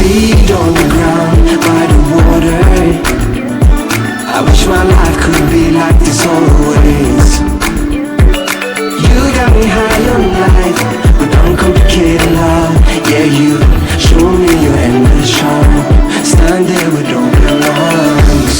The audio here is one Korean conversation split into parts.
feet on the ground by the water. I wish my life could be like this always. You got me high on life with uncomplicated love. Yeah, you show me your endless charm. Stand there with open arms.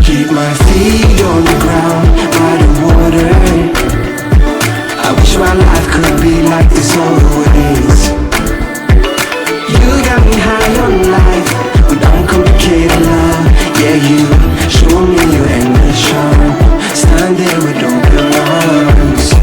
Keep my feet on the ground by the water. I wish my life could be like this always. You got me high on life with uncomplicated love. Yeah, you show me your endless charm. Stand there with open arms.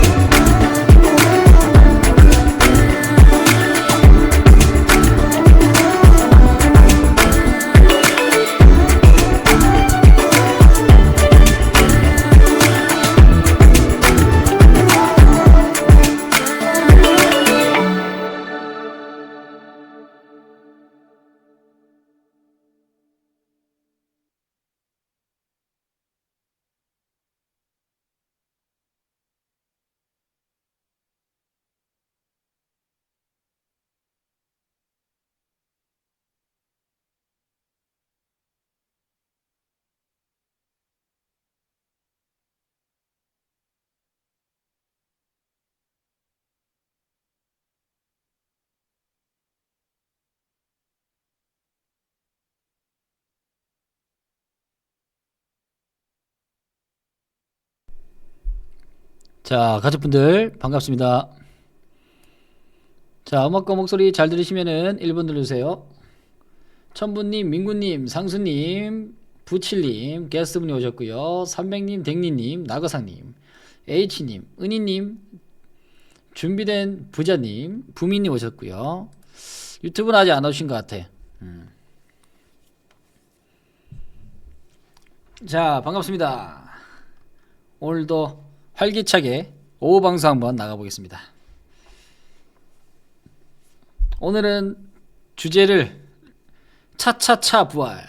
자, 가족분들 반갑습니다. 자, 음악과 목소리 잘 들으시면은 1번 눌러주세요. 천부님, 민구님, 상수님, 부칠님, 게스트분이 오셨고요. 300님, 댕니님, 나거상님, H님, 은희님, 준비된 부자님, 부미님 오셨고요. 유튜브는 아직 안 오신 것 같아. 자, 반갑습니다. 오늘도 활기차게 오후 방송 한번 나가보겠습니다. 오늘은 주제를 차차차 부활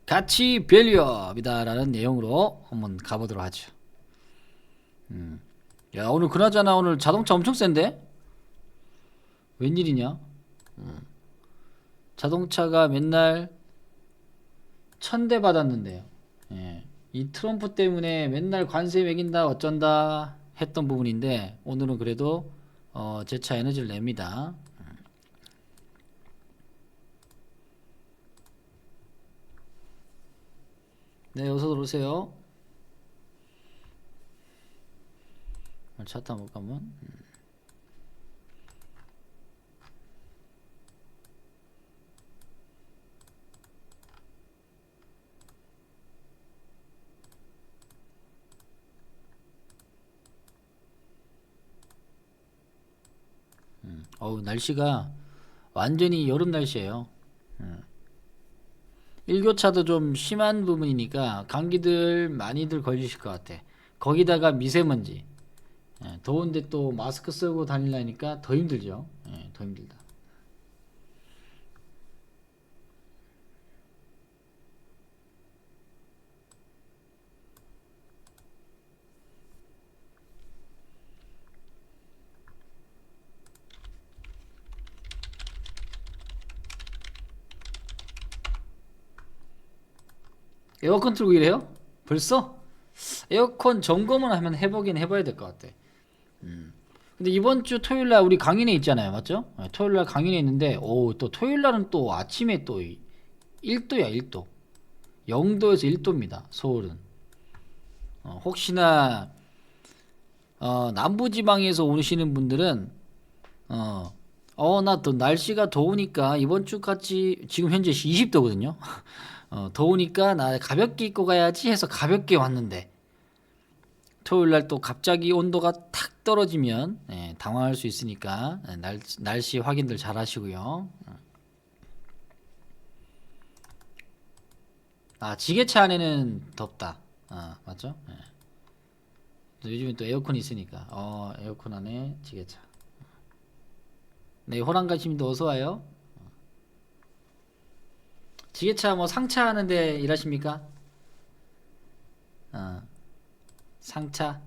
가치 밸류업이다 라는 내용으로 한번 가보도록 하죠. 야, 오늘 그나저나 오늘 자동차 엄청 센데? 웬일이냐? 자동차가 맨날 1000대 받았는데요. 예. 이 트럼프 때문에 맨날 관세 매긴다 어쩐다 했던 부분인데 오늘은 그래도 재차 에너지를 냅니다. 네, 어서 들어오세요. 차트 한번 볼까면 날씨가 완전히 여름 날씨예요. 일교차도 좀 심한 부분이니까 감기들 많이들 걸리실 것 같아. 거기다가 미세먼지. 더운데 또 마스크 쓰고 다니려니까 더 힘들죠. 더 힘들다. 에어컨 틀고 이래요? 벌써? 에어컨 점검을 한번 해보긴 해봐야 될 것 같아. 근데 이번 주 토요일날 우리 강인회 있잖아요, 맞죠? 토요일날 강인회 있는데, 또 토요일날은 또 아침에 또 1도야, 1도. 0도에서 1도입니다, 서울은. 혹시나 남부지방에서 오시는 분들은 나 또 날씨가 더우니까 이번 주같이 지금 현재 20도거든요. 더우니까 나 가볍게 입고 가야지 해서 가볍게 왔는데 토요일 날 또 갑자기 온도가 탁 떨어지면 당황할 수 있으니까 날씨 확인들 잘 하시고요. 지게차 안에는 덥다. 맞죠? 요즘엔 또 에어컨이 있으니까 에어컨 안에 지게차. 네, 호랑가심도 어서 와요. 지게차 뭐 상차 하는데 일하십니까? 상차,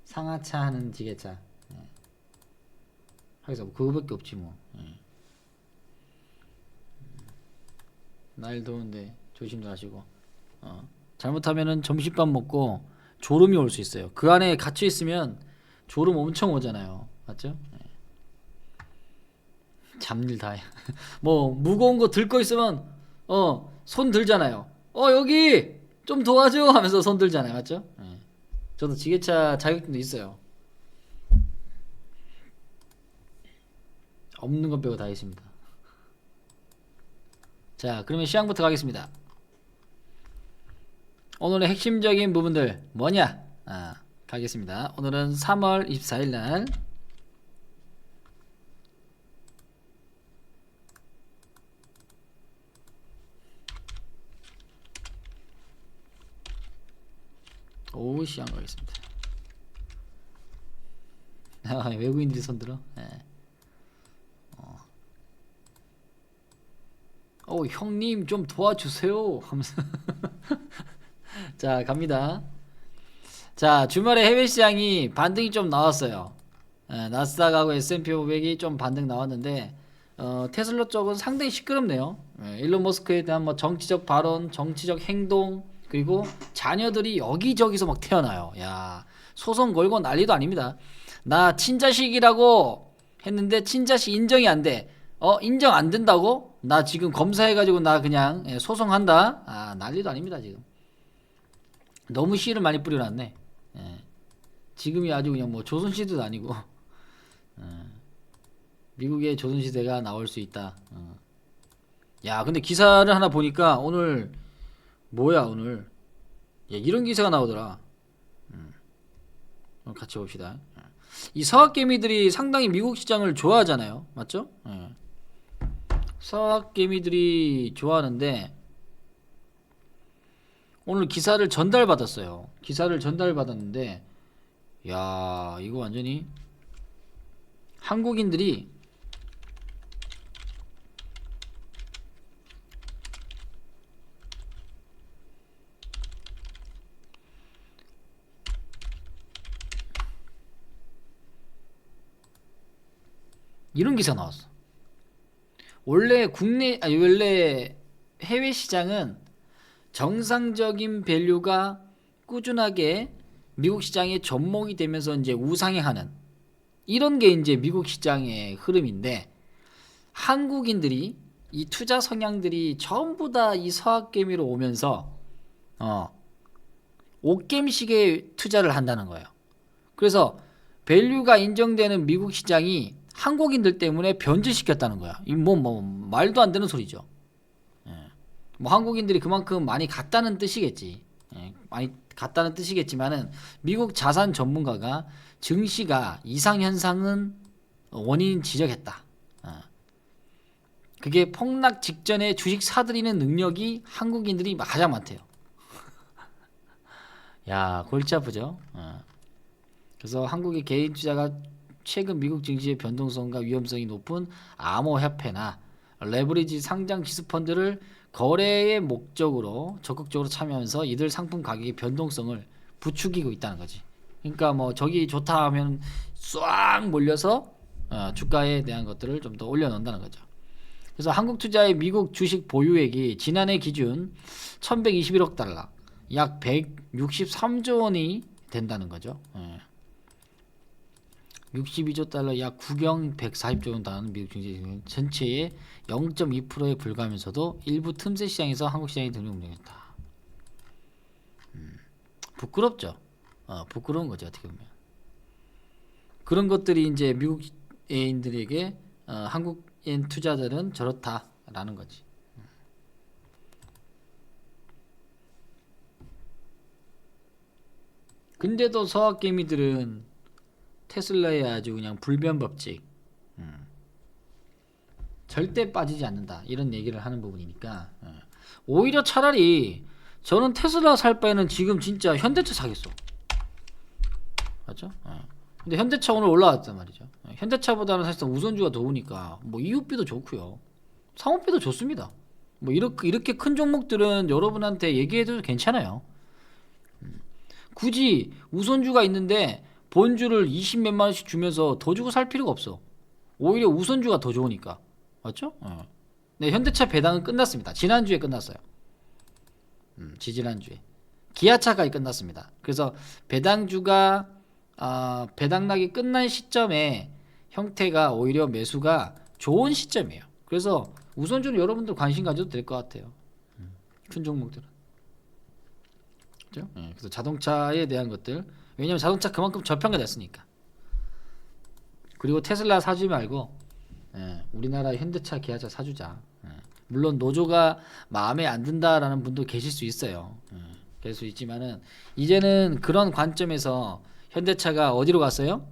상하차 하는 지게차. 하기서 뭐 그거밖에 없지 뭐. 날 더운데 조심들 하시고. 잘못하면은 점심밥 먹고 졸음이 올 수 있어요. 그 안에 갇혀 있으면 졸음 엄청 오잖아요. 맞죠? 잡일 다 해. 뭐 무거운 거 들고 있으면 손 들잖아요. 여기 좀 도와줘 하면서 손 들잖아요. 맞죠? 저도 지게차 자격증도 있어요. 없는 것 빼고 다 있습니다. 자, 그러면 시황부터 가겠습니다. 오늘의 핵심적인 부분들 뭐냐? 가겠습니다. 오늘은 3월 24일 날 오후 시황 가겠습니다. 외국인들이 손들어? 형님 좀 도와주세요 하면서 자, 갑니다. 자, 주말에 해외 시장이 반등이 좀 나왔어요. 나스닥하고 S&P 500이 좀 반등 나왔는데 테슬라 쪽은 상당히 시끄럽네요. 일론 머스크에 대한 뭐 정치적 발언, 정치적 행동, 그리고 자녀들이 여기저기서 막 태어나요. 야, 소송 걸고 난리도 아닙니다. 나 친자식이라고 했는데 친자식 인정이 안 돼. 인정 안 된다고? 나 지금 검사해가지고 나 그냥 소송한다. 난리도 아닙니다 지금. 너무 씨를 많이 뿌려놨네. 지금이 아주 그냥 뭐 조선시대도 아니고 미국의 조선시대가 나올 수 있다. 야, 근데 기사를 하나 보니까 오늘 뭐야 오늘 이런 기사가 나오더라. 같이 봅시다. 이 서학개미들이 상당히 미국 시장을 좋아하잖아요. 맞죠? 서학개미들이 좋아하는데 오늘 기사를 전달받았어요. 기사를 전달받았는데 야, 이거 완전히 한국인들이 이런 기사 나왔어. 원래 원래 해외 시장은 정상적인 밸류가 꾸준하게 미국 시장의 접목이 되면서 이제 우상향하는 이런 게 이제 미국 시장의 흐름인데 한국인들이 이 투자 성향들이 전부 다 이 서학개미로 오면서 옥겜식의 투자를 한다는 거예요. 그래서 밸류가 인정되는 미국 시장이 한국인들 때문에 변질시켰다는 거야. 이 뭐 말도 안 되는 소리죠. 뭐 한국인들이 그만큼 많이 갔다는 뜻이겠지. 많이 갔다는 뜻이겠지만은 미국 자산 전문가가 증시가 이상 현상은 원인 지적했다. 그게 폭락 직전에 주식 사들이는 능력이 한국인들이 가장 많대요. 야, 골치 아프죠. 그래서 한국의 개인 투자가 최근 미국 증시의 변동성과 위험성이 높은 암호화폐나 레버리지 상장 지수펀드를 거래의 목적으로 적극적으로 참여하면서 이들 상품 가격의 변동성을 부추기고 있다는 거지. 그러니까 뭐 저기 좋다 하면 싹 몰려서 주가에 대한 것들을 좀 더 올려놓는다는 거죠. 그래서 한국 투자의 미국 주식 보유액이 지난해 기준 1121억 달러, 약 163조 원이 된다는 거죠. 62조 달러, 약 구경 140조 원 다는 미국 증시 전체의 0.2%에 불과하면서도 일부 틈새 시장에서 한국 시장이 등록 운영했다. 부끄럽죠. 부끄러운 거죠, 어떻게 보면. 그런 것들이 이제 미국인들에게 한국인 투자자들은 저렇다라는 거지. 근데도 서학개미들은 테슬라에 아주 그냥 불변법칙, 절대 빠지지 않는다 이런 얘기를 하는 부분이니까 오히려 차라리 저는 테슬라 살 바에는 지금 진짜 현대차 사겠어. 맞죠? 근데 현대차 오늘 올라왔단 말이죠. 현대차보다는 사실상 우선주가 더우니까 뭐 이웃비도 좋고요, 상업비도 좋습니다. 뭐 이렇게 큰 종목들은 여러분한테 얘기해도 괜찮아요. 굳이 우선주가 있는데 본주를 20 몇만 원씩 주면서 더 주고 살 필요가 없어. 오히려 우선주가 더 좋으니까. 맞죠? 네, 현대차 배당은 끝났습니다. 지난주에 끝났어요. 지지난주에 기아차가 끝났습니다. 그래서 배당주가 배당락이 끝난 시점에 형태가 오히려 매수가 좋은 시점이에요. 그래서 우선주는 여러분들 관심 가져도 될 것 같아요. 큰 종목들은. 그렇죠? 그래서 자동차에 대한 것들, 왜냐면 자동차 그만큼 저평가됐으니까. 그리고 테슬라 사지 말고 우리나라 현대차, 기아차 사주자. 물론 노조가 마음에 안 든다라는 분도 계실 수 있어요. 그럴 수 있지만은 이제는 그런 관점에서 현대차가 어디로 갔어요?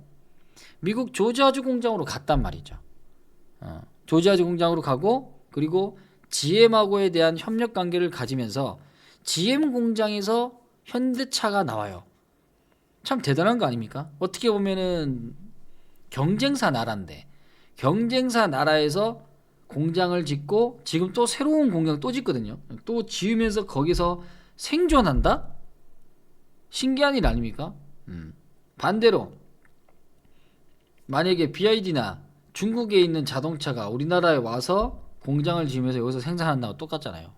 미국 조지아주 공장으로 갔단 말이죠. 조지아주 공장으로 가고, 그리고 GM하고에 대한 협력 관계를 가지면서 GM 공장에서 현대차가 나와요. 참 대단한 거 아닙니까? 어떻게 보면은 경쟁사 나라인데, 경쟁사 나라에서 공장을 짓고 지금 또 새로운 공장 또 짓거든요. 또 지으면서 거기서 생존한다? 신기한 일 아닙니까? 반대로 만약에 BYD나 중국에 있는 자동차가 우리나라에 와서 공장을 지으면서 여기서 생산한다고 똑같잖아요.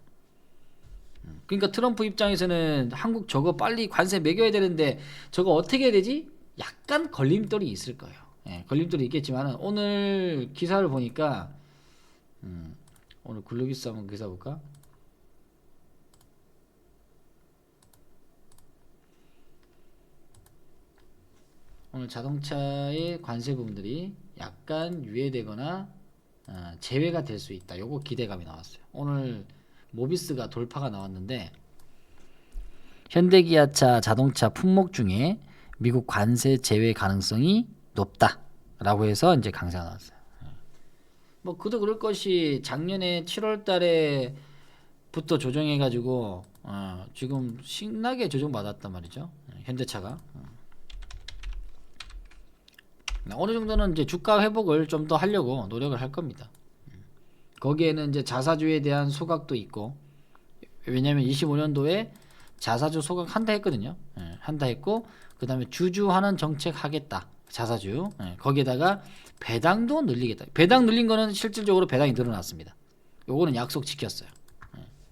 그러니까 트럼프 입장에서는 한국 저거 빨리 관세 매겨야 되는데 저거 어떻게 해야 되지? 약간 걸림돌이 있을 거예요. 걸림돌이 있겠지만 오늘 기사를 보니까 오늘 글로비스 한번 기사 볼까? 오늘 자동차의 관세 부분들이 약간 유예되거나 제외가 될 수 있다. 요거 기대감이 나왔어요. 오늘 모비스가 돌파가 나왔는데, 현대기아차 자동차 품목 중에 미국 관세 제외 가능성이 높다라고 해서 이제 강세가 나왔어요. 뭐 그도 그럴 것이 작년에 7월 달에부터 조정해가지고 지금 신나게 조정받았단 말이죠. 현대차가 어느 정도는 이제 주가 회복을 좀 더 하려고 노력을 할 겁니다. 거기에는 이제 자사주에 대한 소각도 있고, 왜냐면 25년도에 자사주 소각 한다 했거든요. 한다 했고, 그 다음에 주주하는 정책 하겠다. 자사주. 거기에다가 배당도 늘리겠다. 배당 늘린 거는 실질적으로 배당이 늘어났습니다. 요거는 약속 지켰어요.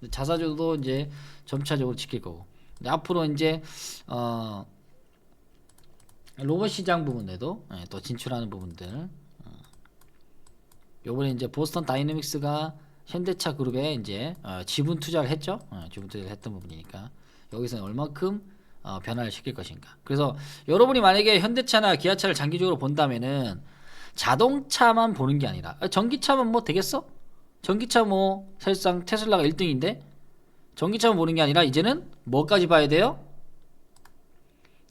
자사주도 이제 점차적으로 지킬 거고. 앞으로 이제 로봇 시장 부분에도 또 진출하는 부분들. 요번에 이제 보스턴 다이내믹스가 현대차 그룹에 이제 지분 투자를 했죠. 지분 투자를 했던 부분이니까 여기서는 얼마큼 변화를 시킬 것인가. 그래서 여러분이 만약에 현대차나 기아차를 장기적으로 본다면은 자동차만 보는 게 아니라, 전기차만 뭐 되겠어? 전기차 뭐 사실상 테슬라가 1등인데 전기차만 보는 게 아니라 이제는 뭐까지 봐야 돼요?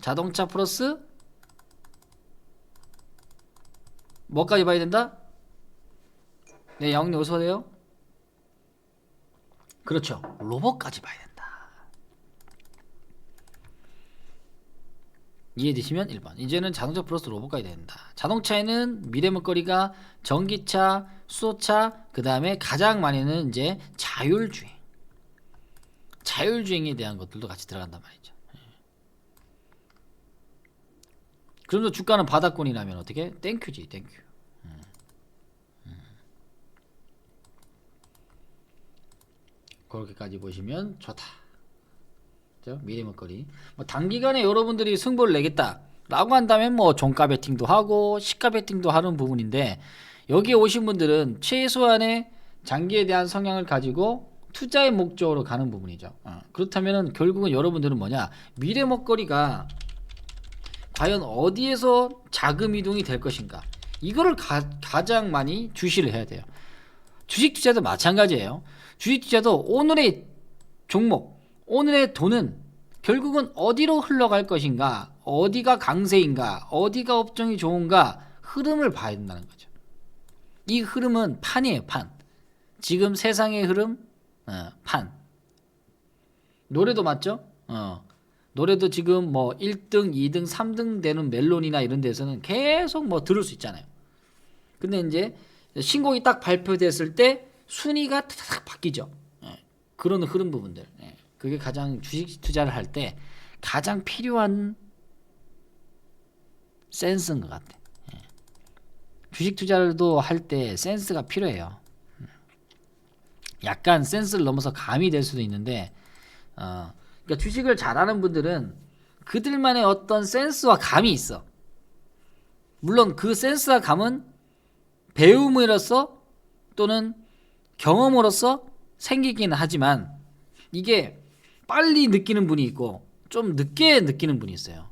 자동차 플러스 뭐까지 봐야 된다? 네, 양님 어서 오세요. 그렇죠. 로봇까지 봐야 된다. 이해되시면 1번. 이제는 자동차 플러스 로봇까지 된다. 자동차에는 미래 먹거리가 전기차, 수소차, 그 다음에 가장 많이는 이제 자율주행. 자율주행에 대한 것들도 같이 들어간단 말이죠. 그러면서 주가는 바닥권이라면 어떻게? 땡큐지, 땡큐. 그렇게까지 보시면 좋다. 그렇죠? 미래 먹거리. 뭐 단기간에 여러분들이 승부를 내겠다 라고 한다면 뭐 종가 베팅도 하고 시가 베팅도 하는 부분인데, 여기에 오신 분들은 최소한의 장기에 대한 성향을 가지고 투자의 목적으로 가는 부분이죠. 그렇다면은 결국은 여러분들은 뭐냐, 미래 먹거리가 과연 어디에서 자금 이동이 될 것인가, 이거를 가장 많이 주시를 해야 돼요. 주식 투자도 마찬가지예요. 주식 투자도 오늘의 종목, 오늘의 돈은 결국은 어디로 흘러갈 것인가, 어디가 강세인가, 어디가 업종이 좋은가, 흐름을 봐야 된다는 거죠. 이 흐름은 판이에요, 판. 지금 세상의 흐름, 판. 노래도 맞죠? 노래도 지금 뭐 1등, 2등, 3등 되는 멜론이나 이런 데서는 계속 뭐 들을 수 있잖아요. 근데 이제 신곡이 딱 발표됐을 때 순위가 탁 바뀌죠. 그런 흐름 부분들. 그게 가장 주식 투자를 할 때 가장 필요한 센스인 것 같아. 주식 투자도 할 때 센스가 필요해요. 약간 센스를 넘어서 감이 될 수도 있는데, 그러니까 주식을 잘하는 분들은 그들만의 어떤 센스와 감이 있어. 물론 그 센스와 감은 배움으로써 또는 경험으로써 생기기는 하지만, 이게 빨리 느끼는 분이 있고 좀 늦게 느끼는 분이 있어요.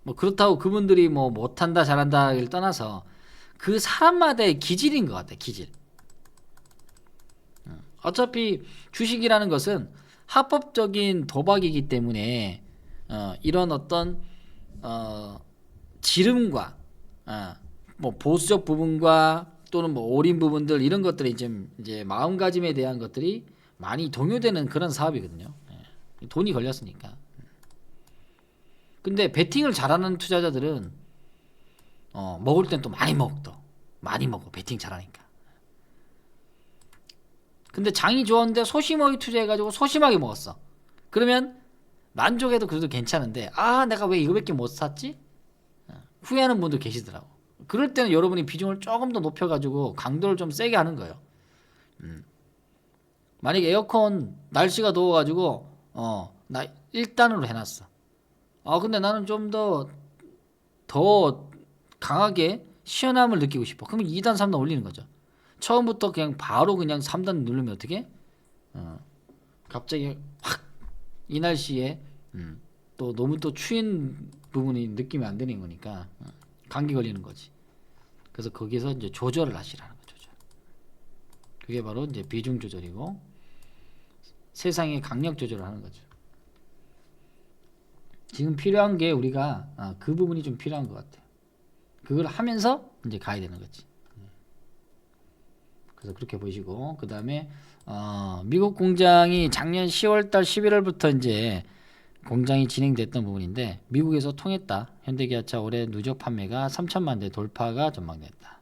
뭐 그렇다고 그분들이 뭐 못한다 잘한다를 떠나서 그 사람마다의 기질인 것 같아, 기질. 어차피 주식이라는 것은 합법적인 도박이기 때문에 이런 어떤 지름과 뭐 보수적 부분과 또는 뭐 올인 부분들, 이런 것들이 이제 마음가짐에 대한 것들이 많이 동요되는 그런 사업이거든요. 돈이 걸렸으니까. 근데 베팅을 잘하는 투자자들은 먹을 땐 또 많이 먹어. 베팅 잘하니까. 근데 장이 좋았는데 소심하게 투자해가지고 소심하게 먹었어. 그러면 만족해도 그래도 괜찮은데, 내가 왜 이거밖에 못 샀지? 후회하는 분도 계시더라고. 그럴 때는 여러분이 비중을 조금 더 높여가지고 강도를 좀 세게 하는 거예요. 만약에 에어컨 날씨가 더워가지고 나 1단으로 해놨어. 근데 나는 좀 더 강하게 시원함을 느끼고 싶어. 그러면 2단, 3단 올리는 거죠. 처음부터 그냥 바로 그냥 3단 누르면 어떻게? 갑자기 확 이 날씨에 또 너무 또 추운 부분이 느끼면 안 되는 거니까 감기 걸리는 거지. 그래서 거기서 이제 조절을 하시라는 거죠. 그게 바로 이제 비중 조절이고 세상의 강력 조절을 하는 거죠. 지금 필요한 게 우리가 그 부분이 좀 필요한 것 같아요. 그걸 하면서 이제 가야 되는 거지. 그래서 그렇게 보시고, 그 다음에 미국 공장이 작년 10월달 11월부터 이제 공장이 진행됐던 부분인데, 미국에서 통했다. 현대기아차 올해 누적 판매가 3천만 대 돌파가 전망됐다.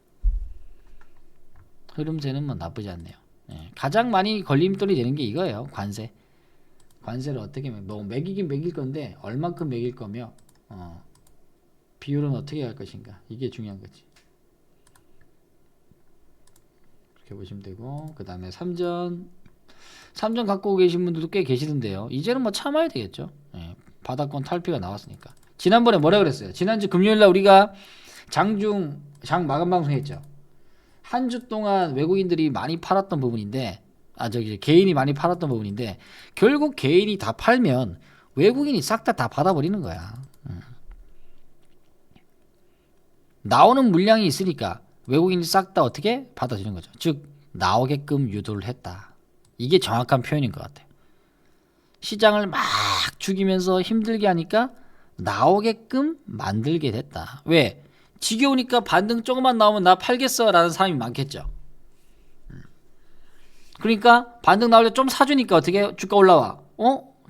흐름세는 뭐 나쁘지 않네요. 가장 많이 걸림돌이 되는 게 이거예요. 관세를 어떻게 매기긴 매길 건데 얼만큼 매길 거며 비율은 어떻게 할 것인가, 이게 중요한 거지. 그렇게 보시면 되고, 그 다음에 삼전 갖고 계신 분들도 꽤 계시던데요. 이제는 뭐 참아야 되겠죠. 바닥권 탈피가 나왔으니까. 지난번에 뭐라 그랬어요? 지난주 금요일날 우리가 장 마감 방송 했죠. 한 주 동안 외국인들이 많이 팔았던 부분인데, 개인이 많이 팔았던 부분인데, 결국 개인이 다 팔면 외국인이 싹 다 받아버리는 거야. 나오는 물량이 있으니까 외국인이 싹 다 어떻게 받아주는 거죠. 즉 나오게끔 유도를 했다. 이게 정확한 표현인 것 같아요. 시장을 막 죽이면서 힘들게 하니까 나오게끔 만들게 됐다. 왜? 지겨우니까 반등 조금만 나오면 나 팔겠어 라는 사람이 많겠죠. 그러니까 반등 나올 때 좀 사주니까 어떻게 주가 올라와.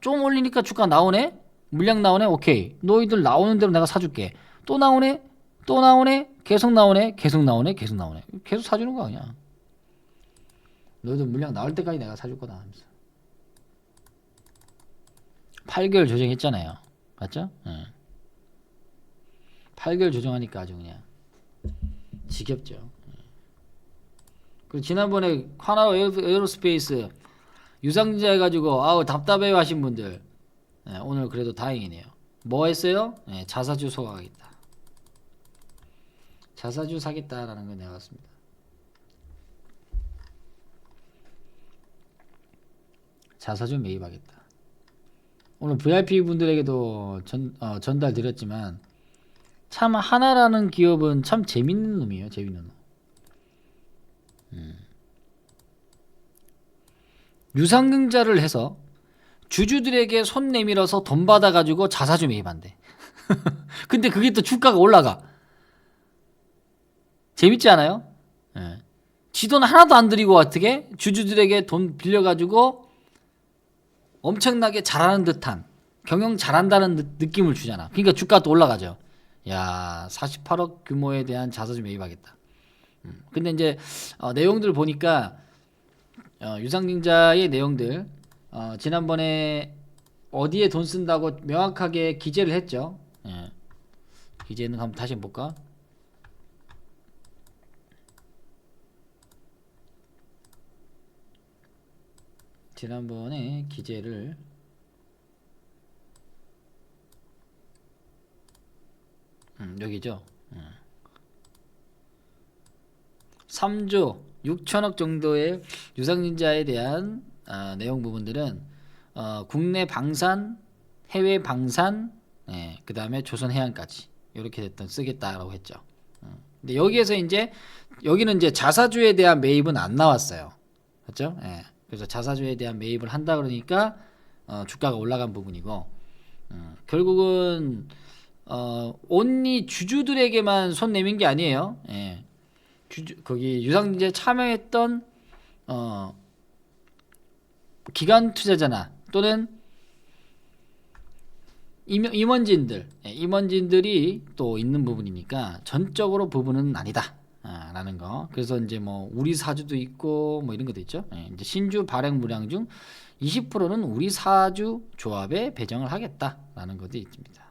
좀 올리니까 주가 나오네. 물량 나오네. 오케이. 너희들 나오는 대로 내가 사줄게. 또 나오네. 계속 나오네. 계속 사주는 거야 그냥. 너희들 물량 나올 때까지 내가 사줄 거다 하면서. 8개월 조정했잖아요. 맞죠? 8개월 조정하니까 아주 그냥 지겹죠. 그리고 지난번에 하나 에어로스페이스 유상증자 해가지고 답답해 하신 분들, 오늘 그래도 다행이네요. 뭐 했어요? 자사주 소각하겠다. 자사주 사겠다라는 거 내왔습니다. 자사주 매입하겠다. 오늘 VIP 분들에게도 전달 드렸지만 참 하나라는 기업은 참 재밌는 놈이에요. 재밌는 놈. 유상증자를 해서 주주들에게 손 내밀어서 돈 받아가지고 자사주 매입한대. 근데 그게 또 주가가 올라가. 재밌지 않아요? 예. 지 돈 하나도 안 들이고 어떻게 주주들에게 돈 빌려가지고 엄청나게 잘하는 듯한, 경영 잘한다는 느낌을 주잖아. 그러니까 주가가 또 올라가죠. 야, 48억 규모에 대한 자사주 매입하겠다. 근데 이제 내용들 보니까 유상증자의 내용들 지난번에 어디에 돈 쓴다고 명확하게 기재를 했죠. 예. 기재는 한번 다시 볼까? 지난번에 기재를 여기죠. 3조 6천억 정도의 유상증자에 대한 내용 부분들은 국내 방산, 해외 방산, 그 다음에 조선해양까지 이렇게 됐던 쓰겠다라고 했죠. 근데 여기에서 이제 여기는 이제 자사주에 대한 매입은 안 나왔어요. 그렇죠? 예. 그래서 자사주에 대한 매입을 한다 그러니까 주가가 올라간 부분이고 결국은 온리 주주들에게만 손 내민 게 아니에요. 예. 거기 유상증자에 참여했던 기관 투자자나 또는 임원진들이 또 있는 부분이니까 전적으로 부분은 아니다. 라는 거. 그래서 이제 뭐 우리 사주도 있고 뭐 이런 것도 있죠. 이제 신주 발행 물량 중 20%는 우리 사주 조합에 배정을 하겠다라는 것도 있습니다.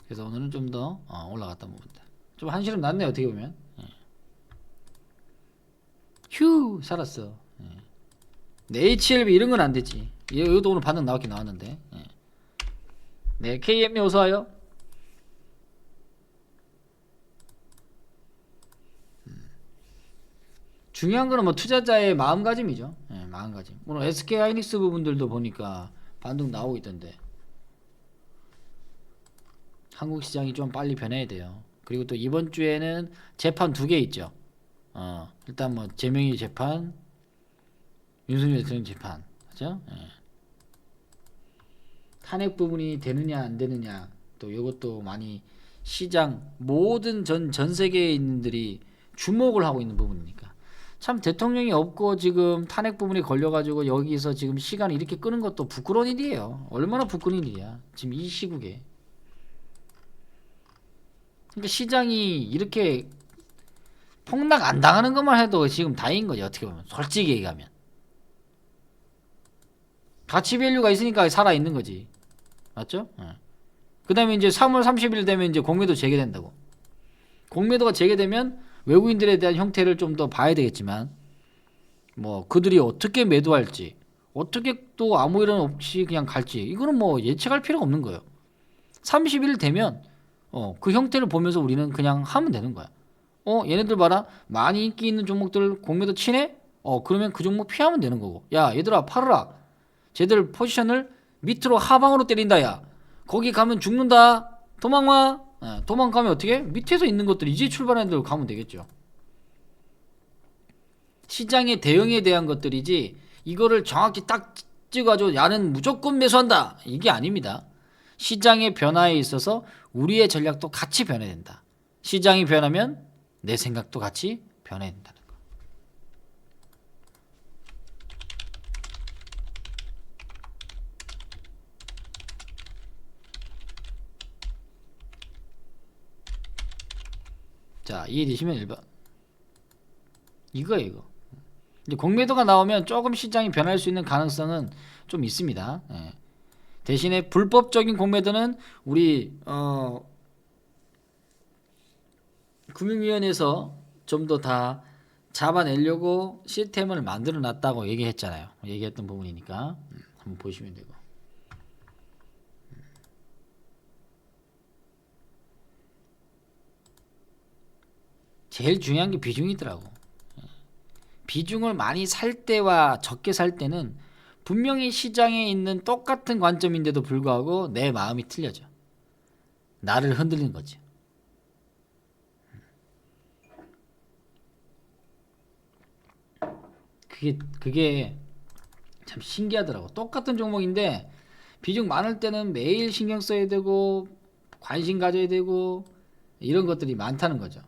그래서 오늘은 좀 더 올라갔다 봅니다. 좀 한시름 났네 어떻게 보면. 휴 살았어. 네, HLB 이런 건 안 되지. 이것도 오늘 반응 나왔긴 나왔는데. 네, KM이 어서 와요. 중요한 거는 뭐 투자자의 마음가짐이죠. 네, 마음가짐. 오늘 SK 하이닉스 부분들도 보니까 반등 나오고 있던데. 한국 시장이 좀 빨리 변해야 돼요. 그리고 또 이번 주에는 재판 2개 있죠. 일단 뭐 제명의 재판, 윤석열 대통령 재판, 그죠? 탄핵 부분이 되느냐 안 되느냐 또 이것도 많이 시장 모든 전 세계에 있는들이 주목을 하고 있는 부분이니까 참 대통령이 없고 지금 탄핵 부분이 걸려가지고 여기서 지금 시간을 이렇게 끄는 것도 부끄러운 일이에요. 얼마나 부끄러운 일이야 지금 이 시국에. 그러니까 시장이 이렇게 폭락 안 당하는 것만 해도 지금 다행인 거지. 어떻게 보면 솔직히 얘기하면 가치 밸류가 있으니까 살아있는 거지. 맞죠? 그 다음에 이제 3월 30일 되면 이제 공매도 재개된다고. 공매도가 재개되면 외국인들에 대한 형태를 좀 더 봐야 되겠지만, 뭐, 그들이 어떻게 매도할지, 어떻게 또 아무 일 없이 그냥 갈지, 이거는 뭐 예측할 필요가 없는 거예요. 30일 되면, 그 형태를 보면서 우리는 그냥 하면 되는 거야. 얘네들 봐라. 많이 인기 있는 종목들 공매도 치네? 그러면 그 종목 피하면 되는 거고. 야, 얘들아, 팔아라. 쟤들 포지션을 밑으로 하방으로 때린다 야. 거기 가면 죽는다. 도망와. 도망가면 어떻게? 밑에서 있는 것들 이제 출발하는 데로 가면 되겠죠. 시장의 대응에 대한 것들이지 이거를 정확히 딱 찍어가지고 야는 무조건 매수한다. 이게 아닙니다. 시장의 변화에 있어서 우리의 전략도 같이 변해야 된다. 시장이 변하면 내 생각도 같이 변해야 된다는 거. 자, 이해되시면 1번. 이거예요, 이거. 이제 공매도가 나오면 조금 시장이 변할 수 있는 가능성은 좀 있습니다. 대신에 불법적인 공매도는 우리 금융위원회에서 좀 더 다 잡아내려고 시스템을 만들어 놨다고 얘기했잖아요. 얘기했던 부분이니까 한번 보시면 되고. 제일 중요한 게 비중이더라고. 비중을 많이 살 때와 적게 살 때는 분명히 시장에 있는 똑같은 관점인데도 불구하고 내 마음이 틀려져. 나를 흔들리는 거지. 그게 참 신기하더라고. 똑같은 종목인데 비중 많을 때는 매일 신경 써야 되고 관심 가져야 되고 이런 것들이 많다는 거죠.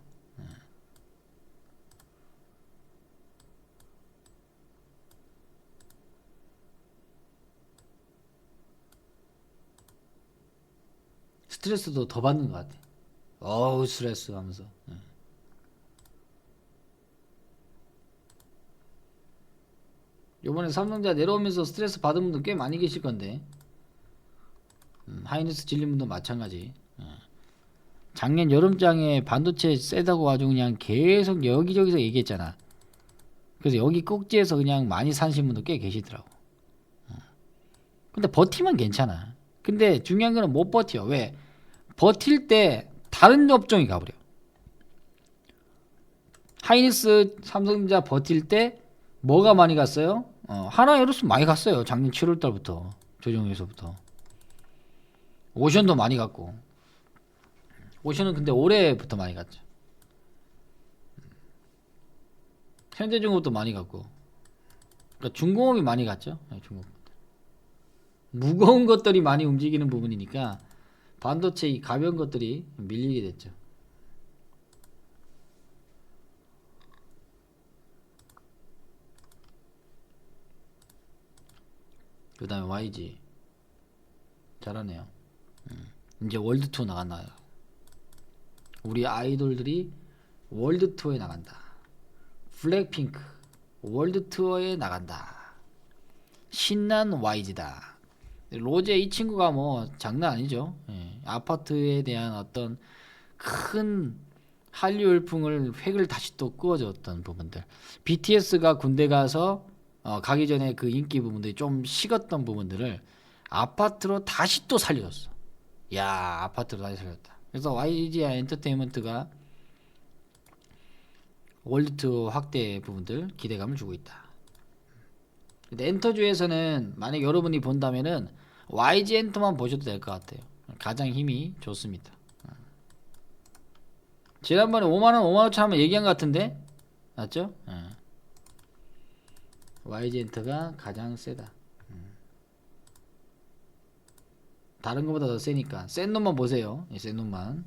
스트레스도 더 받는 것 같아. 어우 스트레스 하면서. 요번에 삼성전자 내려오면서 스트레스 받은 분도 꽤 많이 계실 건데 하이닉스 질린 분도 마찬가지. 작년 여름장에 반도체 세다고 아주 그냥 계속 여기저기서 얘기했잖아. 그래서 여기 꼭지에서 그냥 많이 사신 분도 꽤 계시더라고. 근데 버티면 괜찮아. 근데 중요한 거는 못 버텨. 왜? 버틸 때 다른 업종이 가버려. 하이닉스 삼성전자 버틸 때 뭐가 많이 갔어요? 하나에로스 많이 갔어요. 작년 7월달부터 조정에서부터. 오션도 많이 갔고. 오션은 근데 올해부터 많이 갔죠. 현대중공업도 많이 갔고. 그러니까 중공업이 많이 갔죠. 중공업. 무거운 것들이 많이 움직이는 부분이니까 반도체 이 가벼운 것들이 밀리게 됐죠. 그 다음에 YG 잘하네요. 이제 월드 투어 나갔나요? 우리 아이돌들이 월드 투어에 나간다. 블랙핑크 월드 투어에 나간다. 신난 YG다. 로제 이 친구가 뭐 장난 아니죠. 아파트에 대한 어떤 큰 한류 열풍을 획을 다시 또 그어줬던 부분들. BTS가 군대 가서 가기 전에 그 인기 부분들이 좀 식었던 부분들을 아파트로 다시 또 살려줬어. 야, 아파트로 다시 살렸다. 그래서 YG 엔터테인먼트가 월드투어 확대 부분들 기대감을 주고 있다. 근데 엔터주에서는 만약 여러분이 본다면은 YG 엔터만 보셔도 될 것 같아요. 가장 힘이 좋습니다. 지난번에 5만원 5만원치 한번 얘기한 것 같은데 맞죠? YG 엔터가 가장 세다. 다른 것보다 더 세니까 센 놈만 보세요. 센 놈만.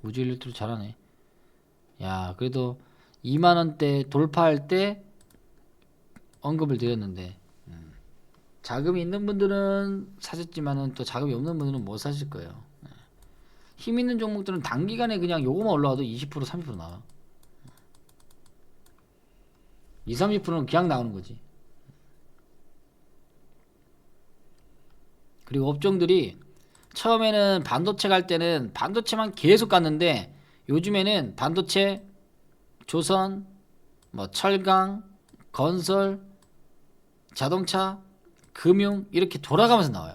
우주일루트로 잘하네. 야, 그래도 2만원대 돌파할 때 언급을 드렸는데 자금이 있는 분들은 사셨지만은 또 자금이 없는 분들은 못 사실 거예요. 힘 있는 종목들은 단기간에 그냥 요거만 올라와도 20% 30% 나와. 20, 30%는 그냥 나오는 거지. 그리고 업종들이 처음에는 반도체 갈 때는 반도체만 계속 갔는데 요즘에는 반도체, 조선, 뭐 철강, 건설, 자동차, 금융 이렇게 돌아가면서 나와요.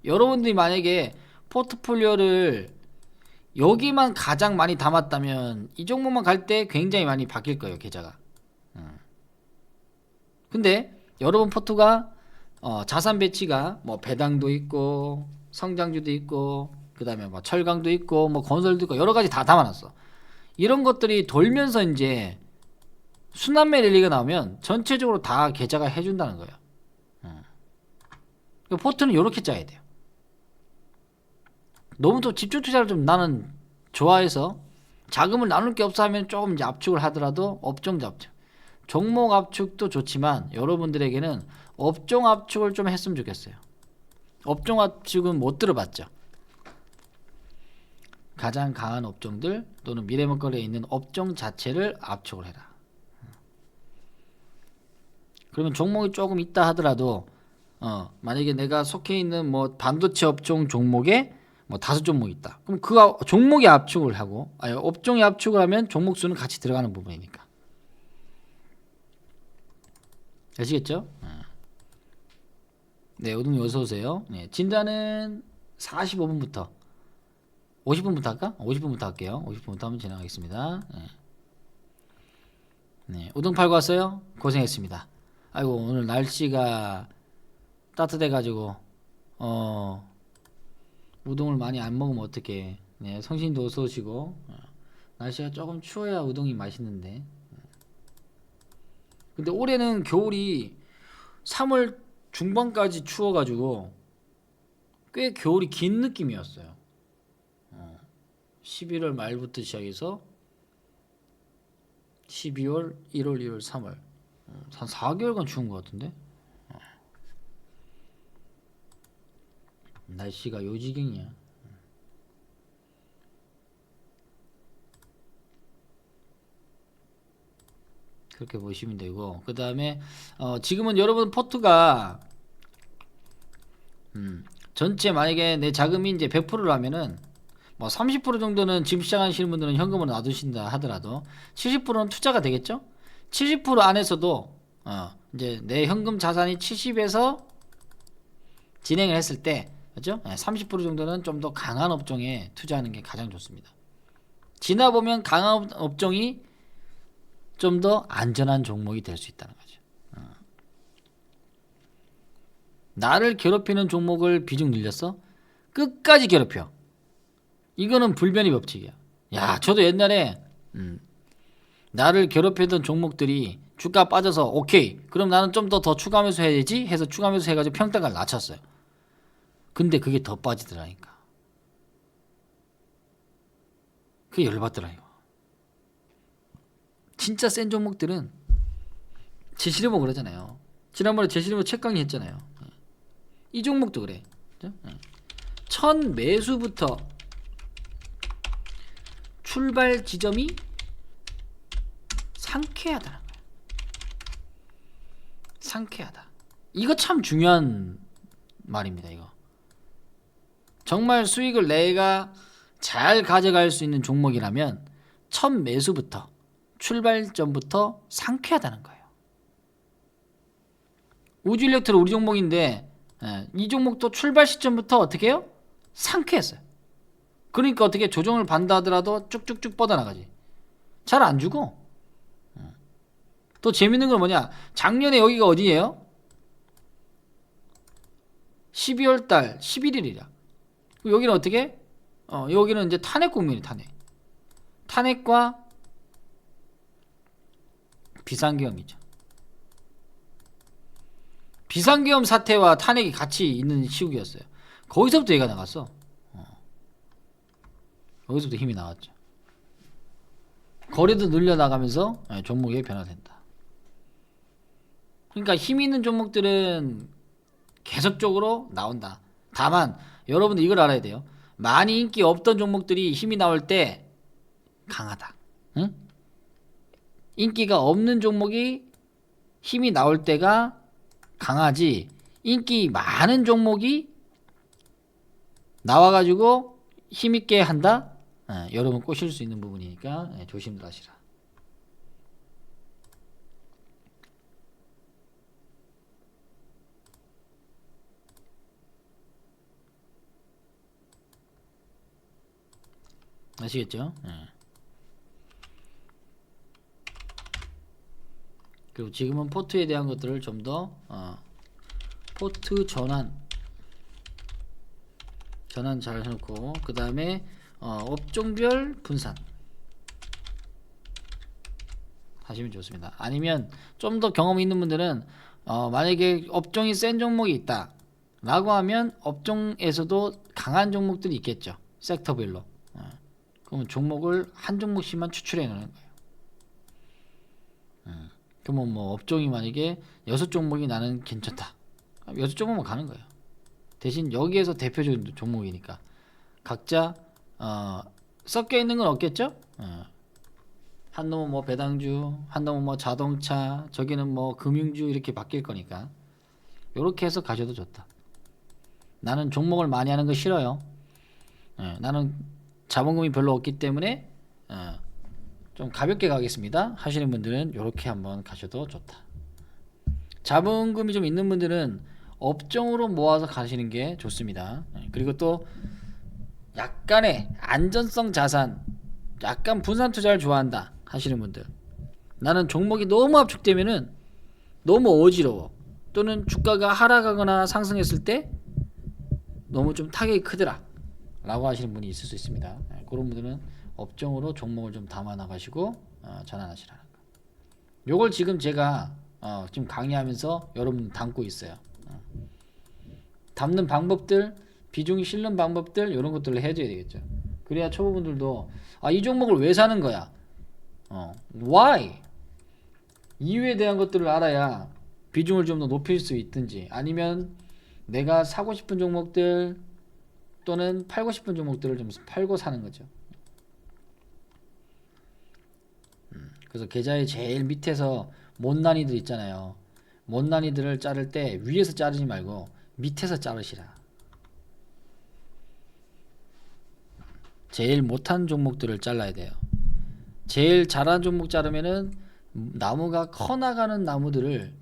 여러분들이 만약에 포트폴리오를 여기만 가장 많이 담았다면 이 종목만 갈 때 굉장히 많이 바뀔 거예요, 계좌가. 근데 여러분 포트가 자산 배치가 뭐 배당도 있고 성장주도 있고 그 다음에 뭐 철강도 있고 뭐 건설도 있고 여러 가지 다 담아놨어. 이런 것들이 돌면서 이제 순환매 랠리가 나오면 전체적으로 다 계좌가 해준다는 거예요. 포트는 이렇게 짜야 돼요. 너무 또 집중 투자를 좀 나는 좋아해서 자금을 나눌 게 없어 하면 조금 이제 압축을 하더라도 업종 압축, 종목 압축도 좋지만 여러분들에게는 업종 압축을 좀 했으면 좋겠어요. 업종 압축은 못 들어봤죠. 가장 강한 업종들 또는 미래먹거리에 있는 업종 자체를 압축을 해라. 그러면 종목이 조금 있다 하더라도 만약에 내가 속해 있는 뭐 반도체 업종 종목에 뭐 5종목 있다. 그럼 그 종목에 압축을 하고 업종에 압축을 하면 종목 수는 같이 들어가는 부분이니까. 아시겠죠? 네, 오동님 어서 오세요. 네, 진단은 45분부터 50분부터 할까? 50분부터 할게요. 50분부터 한번 진행하겠습니다. 네, 우동 팔고 왔어요? 고생했습니다. 아이고, 오늘 날씨가 따뜻해가지고 우동을 많이 안 먹으면 어떡해. 네, 성신도 어서 오시고. 날씨가 조금 추워야 우동이 맛있는데. 근데 올해는 겨울이 3월 중반까지 추워가지고 꽤 겨울이 긴 느낌이었어요. 11월 말부터 시작해서 12월, 1월, 2월, 3월 한 4개월간 추운 것 같은데. 날씨가 요지경이야. 그렇게 보시면 되고, 그 다음에 지금은 여러분 포트가 전체 만약에 내 자금이 이제 100%라면은 뭐 30% 정도는 지금 시작하시는 분들은 현금으로 놔두신다 하더라도 70%는 투자가 되겠죠. 70% 안에서도 이제 내 현금 자산이 70에서 진행을 했을 때, 그렇죠? 30% 정도는 좀 더 강한 업종에 투자하는 게 가장 좋습니다. 지나 보면 강한 업종이 좀 더 안전한 종목이 될 수 있다는 거죠. 나를 괴롭히는 종목을 비중 늘렸어? 끝까지 괴롭혀. 이거는 불변의 법칙이야. 야, 저도 옛날에 나를 괴롭히던 종목들이 주가 빠져서 오케이, 그럼 나는 좀 더 추가 매수 해야지 해서 추가 매수 해가지고 평가를 낮췄어요. 근데 그게 더 빠지더라니까. 그게 열받더라니까. 진짜 센 종목들은 제시르모 그러잖아요. 지난번에 제시르모 책 강의 했잖아요. 이 종목도 그래. 첫 매수부터 출발 지점이 상쾌하다는 거야. 상쾌하다. 이거 참 중요한 말입니다. 이거 정말 수익을 내가 잘 가져갈 수 있는 종목이라면 첫 매수부터 출발점부터 상쾌하다는 거예요. 우주일렉트로 우리 종목인데 이 종목도 출발 시점부터 어떻게 해요? 상쾌했어요. 그러니까 어떻게 조정을 받는다 하더라도 쭉쭉쭉 뻗어나가지. 잘 안 주고. 또 재밌는 건 뭐냐, 작년에 여기가 어디예요? 12월 달 11일이야. 여기는 어떻게? 여기는 이제 탄핵 국면이 탄핵과 비상계엄이죠. 비상계엄 사태와 탄핵이 같이 있는 시국이었어요. 거기서부터 얘가 나갔어. 여기서부터 힘이 나왔죠. 거래도 늘려나가면서 종목이 변화된다. 그러니까 힘 있는 종목들은 계속적으로 나온다. 다만 여러분들 이걸 알아야 돼요. 많이 인기 없던 종목들이 힘이 나올 때 강하다. 응? 인기가 없는 종목이 힘이 나올 때가 강하지, 인기 많은 종목이 나와가지고 힘있게 한다? 여러분 꼬실 수 있는 부분이니까 조심들 하시라. 아시겠죠? 그리고 지금은 포트에 대한 것들을 좀 더 포트 전환 잘 해놓고, 그 다음에 업종별 분산 하시면 좋습니다. 아니면 좀 더 경험이 있는 분들은 만약에 업종이 센 종목이 있다 라고 하면 업종에서도 강한 종목들이 있겠죠. 섹터별로. 그러면 종목을 한 종목씩만 추출해 놓는 거예요. 그러면 뭐 업종이 만약에 6종목이 나는 괜찮다, 6종목만 가는 거예요. 대신 여기에서 대표적인 종목이니까 각자 섞여 있는 건 없겠죠. 한 놈은 뭐 배당주, 한 놈은 뭐 자동차, 저기는 뭐 금융주 이렇게 바뀔 거니까 요렇게 해서 가셔도 좋다. 나는 종목을 많이 하는 거 싫어요. 나는 자본금이 별로 없기 때문에 좀 가볍게 가겠습니다 하시는 분들은 요렇게 한번 가셔도 좋다. 자본금이 좀 있는 분들은 업종으로 모아서 가시는 게 좋습니다. 그리고 또 약간의 안전성 자산, 약간 분산 투자를 좋아한다 하시는 분들, 나는 종목이 너무 압축되면은 너무 어지러워, 또는 주가가 하락하거나 상승했을 때 너무 좀 타격이 크더라 라고 하시는 분이 있을 수 있습니다. 그런 분들은 업종으로 종목을 좀 담아 나가시고 전환하시라는 거. 요걸 지금 제가 지금 강의하면서 여러분 담고 있어요. 담는 방법들, 비중이 실는 방법들, 이런 것들을 해줘야 되겠죠. 그래야 초보분들도 이 종목을 왜 사는 거야, why, 이유에 대한 것들을 알아야 비중을 좀 더 높일 수 있든지, 아니면 내가 사고 싶은 종목들 또는 팔고 싶은 종목들을 좀 팔고 사는 거죠. 그래서 계좌의 제일 밑에서 못난이들 있잖아요. 못난이들을 자를 때 위에서 자르지 말고 밑에서 자르시라. 제일 못한 종목들을 잘라야 돼요. 제일 잘한 종목 자르면은 나무가 커나가는 나무들을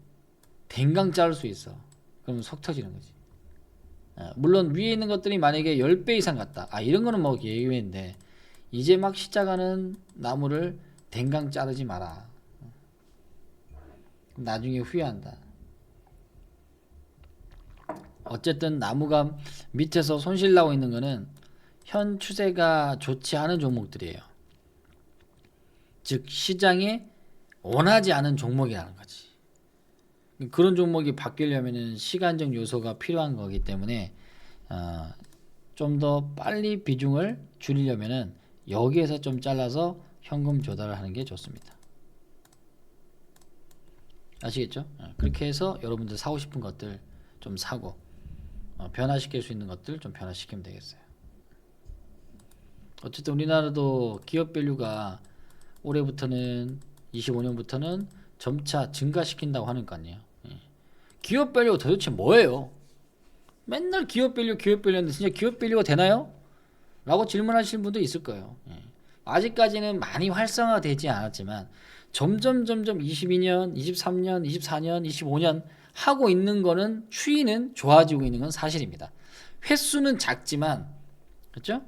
댕강 자를 수 있어. 그럼 속 터지는 거지. 물론 위에 있는 것들이 만약에 10배 이상 같다, 이런 거는 뭐 예외인데, 이제 막 시작하는 나무를 댕강 자르지 마라. 나중에 후회한다. 어쨌든 나무가 밑에서 손실 나고 있는 거는 현 추세가 좋지 않은 종목들이에요. 즉 시장에 원하지 않은 종목이라는 거지. 그런 종목이 바뀌려면 시간적 요소가 필요한 거기 때문에 좀 더 빨리 비중을 줄이려면 여기에서 좀 잘라서 현금 조달을 하는 게 좋습니다. 아시겠죠? 그렇게 해서 여러분들 사고 싶은 것들 좀 사고 변화시킬 수 있는 것들 좀 변화시키면 되겠어요. 어쨌든 우리나라도 기업 밸류가 올해부터는 25년부터는 점차 증가시킨다고 하는 거 아니에요. 기업 밸류가 도대체 뭐예요? 맨날 기업 밸류 하는데 진짜 기업 밸류가 되나요? 라고 질문하시는 분도 있을 거예요. 아직까지는 많이 활성화되지 않았지만 점점 22년, 23년, 24년, 25년 하고 있는 거는, 추이는 좋아지고 있는 건 사실입니다. 횟수는 작지만, 그렇죠?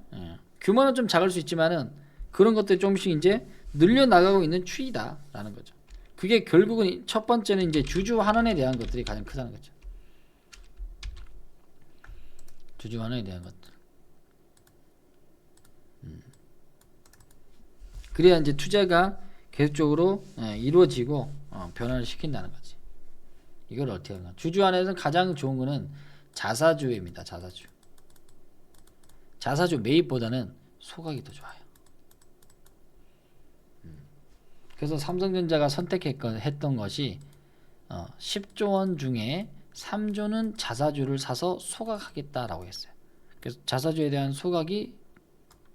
규모는 좀 작을 수 있지만은 그런 것들이 조금씩 이제 늘려나가고 있는 추이다라는 거죠. 그게 결국은 첫 번째는 이제 주주 환원에 대한 것들이 가장 크다는 거죠. 주주 환원에 대한 것들. 그래야 이제 투자가 계속적으로 이루어지고 변화를 시킨다는 거지. 이걸 어떻게 하나? 주주 안에서 가장 좋은 거는 자사주입니다. 자사주. 자사주 매입보다는 소각이 더 좋아요. 그래서 삼성전자가 선택했던 것이 10조 원 중에 3조는 자사주를 사서 소각하겠다라고 했어요. 그래서 자사주에 대한 소각이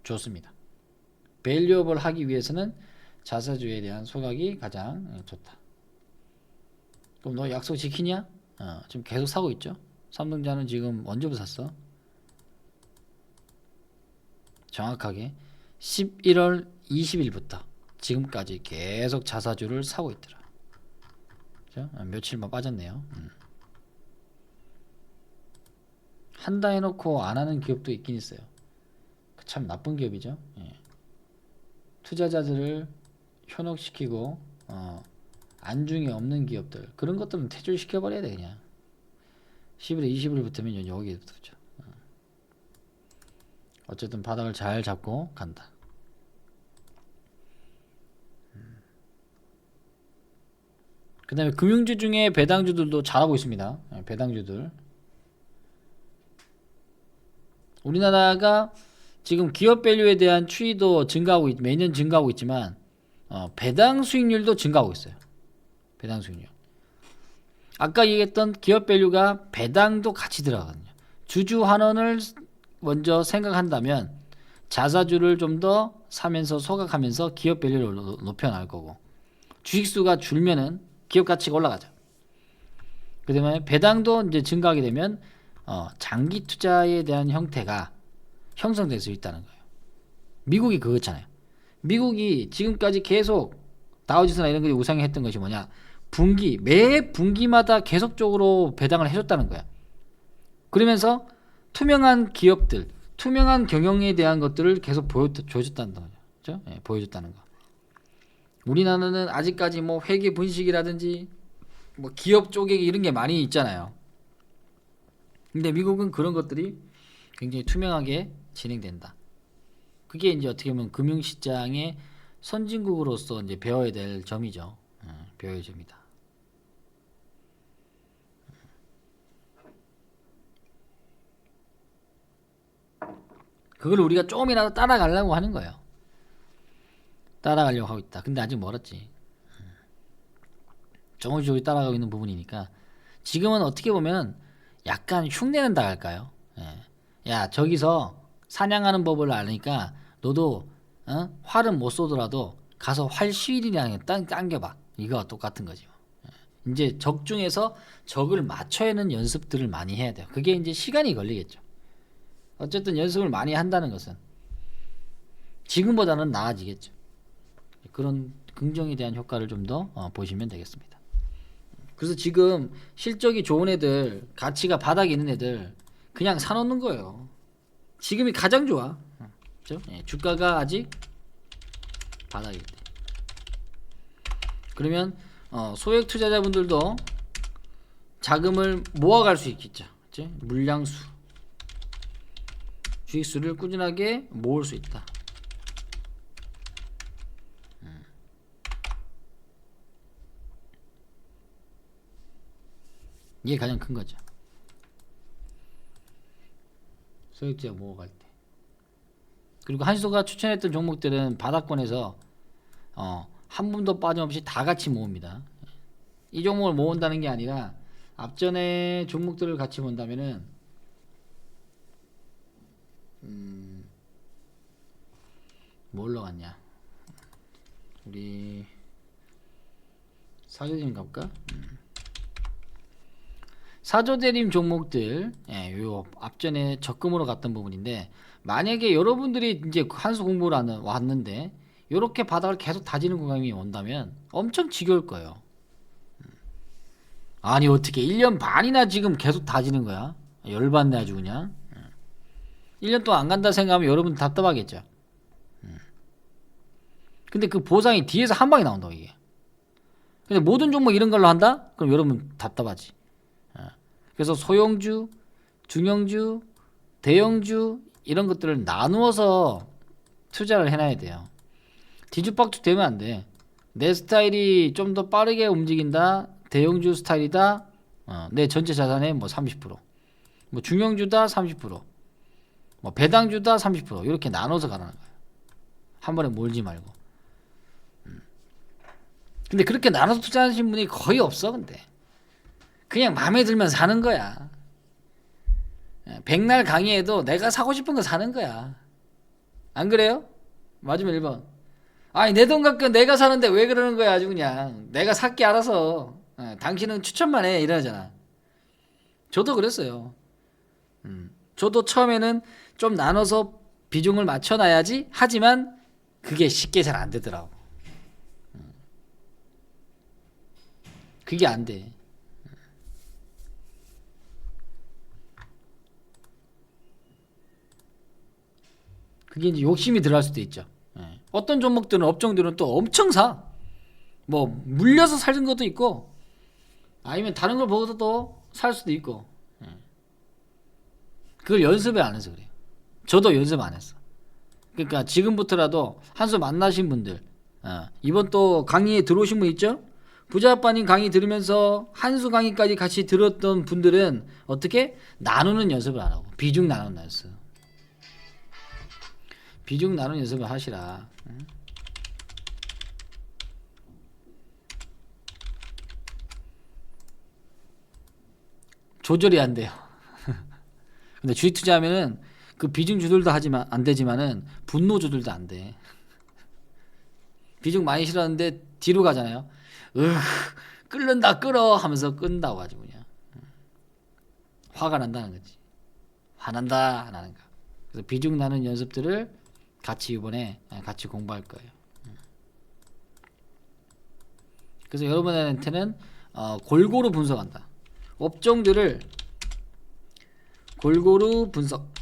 좋습니다. 밸류업을 하기 위해서는 자사주에 대한 소각이 가장 좋다. 그럼 너 약속 지키냐? 지금 계속 사고 있죠. 삼성전자는 지금 언제부터 샀어? 정확하게 11월 20일부터 지금까지 계속 자사주를 사고 있더라. 그죠? 며칠만 빠졌네요. 한다 해놓고 안 하는 기업도 있긴 있어요. 참 나쁜 기업이죠. 투자자들을 현혹시키고 안중에 없는 기업들, 그런 것들은 퇴출시켜 버려야 돼. 그냥 11월 20일부터면 여기부터죠. 어쨌든 바닥을 잘 잡고 간다. 그 다음에 금융주 중에 배당주들도 잘하고 있습니다. 배당주들. 우리나라가 지금 기업 밸류에 대한 추이도 증가하고 매년 증가하고 있지만 배당 수익률도 증가하고 있어요. 배당 수익률. 아까 얘기했던 기업 밸류가 배당도 같이 들어가거든요. 주주 환원을 먼저 생각한다면 자사주를 좀 더 사면서 소각하면서 기업 밸류를 높여나갈 거고, 주식수가 줄면은 기업 가치가 올라가죠. 그 다음에 배당도 이제 증가하게 되면 장기 투자에 대한 형태가 형성될 수 있다는 거예요. 미국이 그거잖아요. 미국이 지금까지 계속 다우지수나 이런 것이 우상했던 것이 뭐냐, 매 분기마다 계속적으로 배당을 해줬다는 거야. 그러면서 투명한 기업들, 투명한 경영에 대한 것들을 계속 보여줬다는 거죠. 그렇죠? 예, 보여줬다는 거. 우리나라는 아직까지 뭐 회계 분식이라든지 뭐 기업 쪼개기 이런 게 많이 있잖아요. 근데 미국은 그런 것들이 굉장히 투명하게 진행된다. 그게 이제 어떻게 보면 금융시장의 선진국으로서 이제 배워야 될 점이죠. 배워야 할 점이다. 그걸 우리가 조금이라도 따라가려고 하는 거예요. 따라가려고 하고 있다. 근데 아직 멀었지. 조금씩 따라가고 있는 부분이니까 지금은 어떻게 보면 약간 흉내낸다 할까요? 야, 저기서 사냥하는 법을 아니까 너도 활은 못 쏘더라도 가서 활 시위리랑 당겨봐. 이거와 똑같은 거죠. 이제 적 중에서 적을 맞춰야 하는 연습들을 많이 해야 돼요. 그게 이제 시간이 걸리겠죠. 어쨌든 연습을 많이 한다는 것은 지금보다는 나아지겠죠. 그런 긍정에 대한 효과를 좀 더 보시면 되겠습니다. 그래서 지금 실적이 좋은 애들, 가치가 바닥에 있는 애들 그냥 사놓는 거예요. 지금이 가장 좋아. 그렇죠? 예, 주가가 아직 바닥일 때. 그러면 소액 투자자분들도 자금을 모아갈 수 있겠죠. 그렇죠? 물량수, 주식수를 꾸준하게 모을 수 있다. 이게 가장 큰 거죠. 소액투자 모아갈 때. 그리고 한수가 추천했던 종목들은 바닥권에서 한 분도 빠짐없이 다 같이 모읍니다. 이 종목을 모은다는 게 아니라 앞전에 종목들을 같이 본다면은 뭘로 갔냐? 우리 사조대림 가볼까? 사조대림 종목들, 요 앞전에 적금으로 갔던 부분인데, 만약에 여러분들이 이제 한수 공부를 왔는데 요렇게 바닥을 계속 다지는 구간이 온다면 엄청 지겨울 거예요. 아니 어떻게 1년 반이나 지금 계속 다지는 거야? 열받네 아주 그냥. 1년 동안 안 간다 생각하면 여러분 답답하겠죠. 근데 그 보상이 뒤에서 한 방에 나온다고 이게. 근데 모든 종목 이런 걸로 한다? 그럼 여러분 답답하지. 그래서 소형주, 중형주, 대형주 이런 것들을 나누어서 투자를 해놔야 돼요. 뒤죽박죽 되면 안 돼. 내 스타일이 좀 더 빠르게 움직인다. 대형주 스타일이다. 내 전체 자산의 뭐 30%, 뭐 중형주다 30%, 뭐 배당주다 30% 이렇게 나눠서 가라는 거예요. 한 번에 몰지 말고. 근데 그렇게 나눠서 투자하시는 분이 거의 없어. 근데 그냥 마음에 들면 사는 거야. 백날 강의해도 내가 사고 싶은 거 사는 거야. 안 그래요? 맞으면 1번. 아니 내 돈 갖고 내가 사는데 왜 그러는 거야. 아주 그냥 내가 살게 알아서. 당신은 추천만 해 이러잖아. 저도 그랬어요. 저도 처음에는 좀 나눠서 비중을 맞춰놔야지 하지만 그게 쉽게 잘 안 되더라고. 그게 안 돼. 그게 이제 욕심이 들어갈 수도 있죠. 어떤 종목들은 업종들은 또 엄청 사. 뭐 물려서 사는 것도 있고 아니면 다른 걸 보고서 또 살 수도 있고. 그걸 연습을 안 해서 그래요. 저도 연습 안 했어. 그러니까 지금부터라도 한수 만나신 분들, 이번 또 강의에 들어오신 분 있죠? 부자아빠님 강의 들으면서 한수 강의까지 같이 들었던 분들은 어떻게? 나누는 연습을 안 하고 비중 나누는 연습. 비중 나누는 연습을 하시라. 조절이 안 돼요. 근데 주식 투자하면은 그 비중 조절도 하지만 안 되지만은 분노 조절도 안 돼. 비중 많이 실었는데 뒤로 가잖아요. 끓는다 끌어 하면서 끈다고 가지고 그냥 화가 난다는 거지. 화난다 나는 거. 그래서 비중 나누는 연습들을 같이 이번에 같이 공부할 거예요. 그래서 여러분한테는 골고루 분석한다. 업종들을 골고루 분석.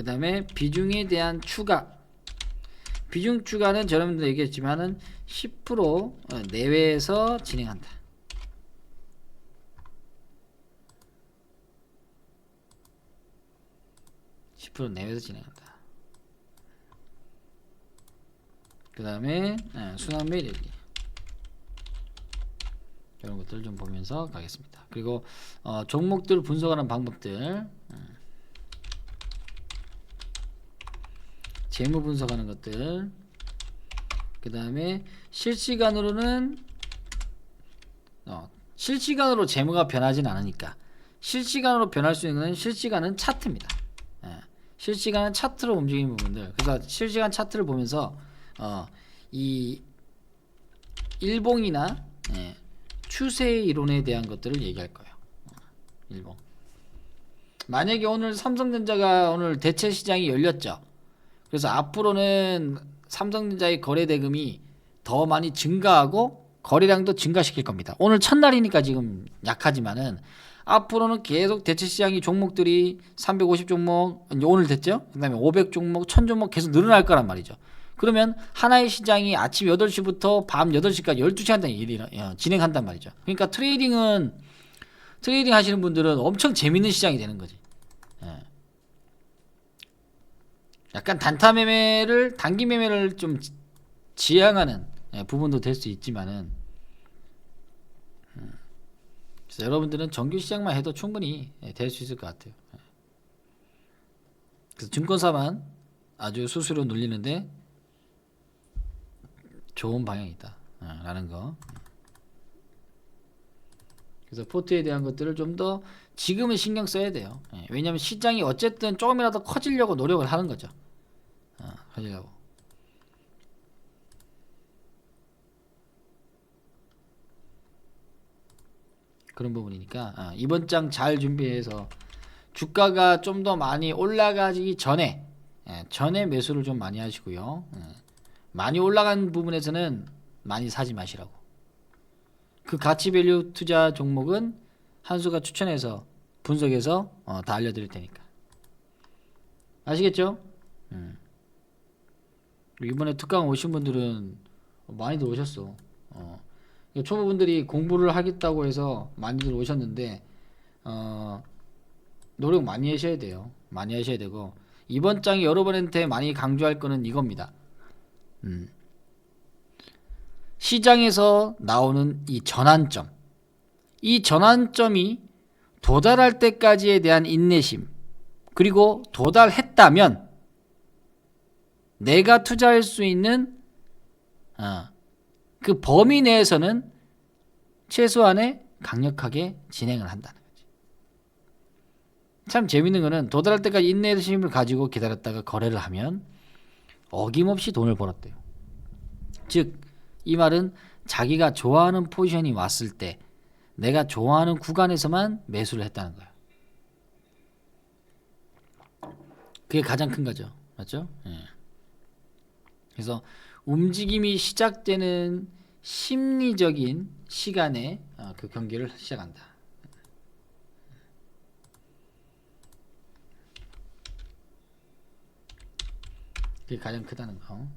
그 다음에 비중에 대한 추가. 비중 추가는 여러분들 얘기했지만은 10% 내외에서 진행한다. 10% 내외에서 진행한다. 그 다음에 순환 매력이 이런 것들을 좀 보면서 가겠습니다. 그리고 종목들 분석하는 방법들, 재무 분석하는 것들, 그 다음에 실시간으로는 실시간으로 재무가 변하진 않으니까 실시간으로 변할 수 있는 실시간은 차트입니다. 실시간은 차트로 움직이는 부분들. 그래서 실시간 차트를 보면서 이 일봉이나 추세 이론에 대한 것들을 얘기할 거예요. 일봉. 만약에 오늘 삼성전자가 오늘 대체 시장이 열렸죠. 그래서 앞으로는 삼성전자의 거래 대금이 더 많이 증가하고 거래량도 증가시킬 겁니다. 오늘 첫날이니까 지금 약하지만은 앞으로는 계속 대체 시장이 종목들이 350 종목 오늘 됐죠. 그 다음에 500 종목, 1000 종목 계속 늘어날 거란 말이죠. 그러면 하나의 시장이 아침 8시부터 밤 8시까지 12시간 동안 진행한단 말이죠. 그러니까 트레이딩 하시는 분들은 엄청 재밌는 시장이 되는 거지. 약간 단타 매매를, 단기 매매를 좀 지향하는 부분도 될 수 있지만은, 그래서 여러분들은 정규 시장만 해도 충분히 될 수 있을 것 같아요. 그래서 증권사만 아주 수수료 눌리는데 좋은 방향이다 라는 거. 그래서 포트에 대한 것들을 좀 더 지금은 신경 써야 돼요. 왜냐하면 시장이 어쨌든 조금이라도 커지려고 노력을 하는 거죠. 커지려고. 그런 부분이니까 이번 장 잘 준비해서 주가가 좀 더 많이 올라가기 전에 매수를 좀 많이 하시고요. 많이 올라간 부분에서는 많이 사지 마시라고. 그 가치밸류 투자 종목은 한수가 추천해서 분석해서 다 알려드릴 테니까. 아시겠죠? 이번에 특강 오신 분들은 많이들 오셨어. 초보분들이 공부를 하겠다고 해서 많이들 오셨는데 노력 많이 하셔야 돼요. 많이 하셔야 되고, 이번 장이 여러분한테 많이 강조할 거는 이겁니다. 시장에서 나오는 이 전환점, 이 전환점이 도달할 때까지에 대한 인내심, 그리고 도달했다면 내가 투자할 수 있는 그 범위 내에서는 최소한의 강력하게 진행을 한다는 거지. 참 재밌는 거는 도달할 때까지 인내심을 가지고 기다렸다가 거래를 하면 어김없이 돈을 벌었대요. 즉 이 말은 자기가 좋아하는 포지션이 왔을 때 내가 좋아하는 구간에서만 매수를 했다는 거예요. 그게 가장 큰 거죠. 맞죠? 그래서 움직임이 시작되는 심리적인 시간에 그 경기를 시작한다. 그게 가장 크다는 거.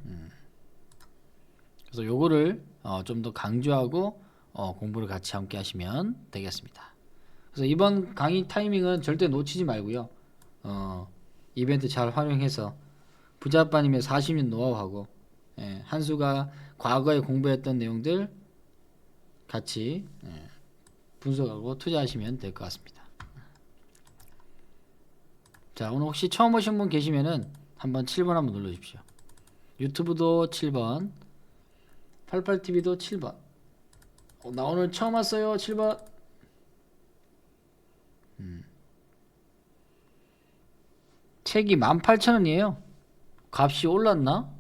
그래서 요거를 좀 더 강조하고 공부를 같이 함께 하시면 되겠습니다. 그래서 이번 강의 타이밍은 절대 놓치지 말고요. 이벤트 잘 활용해서 부자빠님의 40년 노하우하고 한수가 과거에 공부했던 내용들 같이 분석하고 투자하시면 될 것 같습니다. 자, 오늘 혹시 처음 오신 분 계시면은 한번 7번 한번 눌러주십시오. 유튜브도 7번, 88TV도 7번. 나 오늘 처음 왔어요. 7번. 책이 18,000원이에요. 값이 올랐나?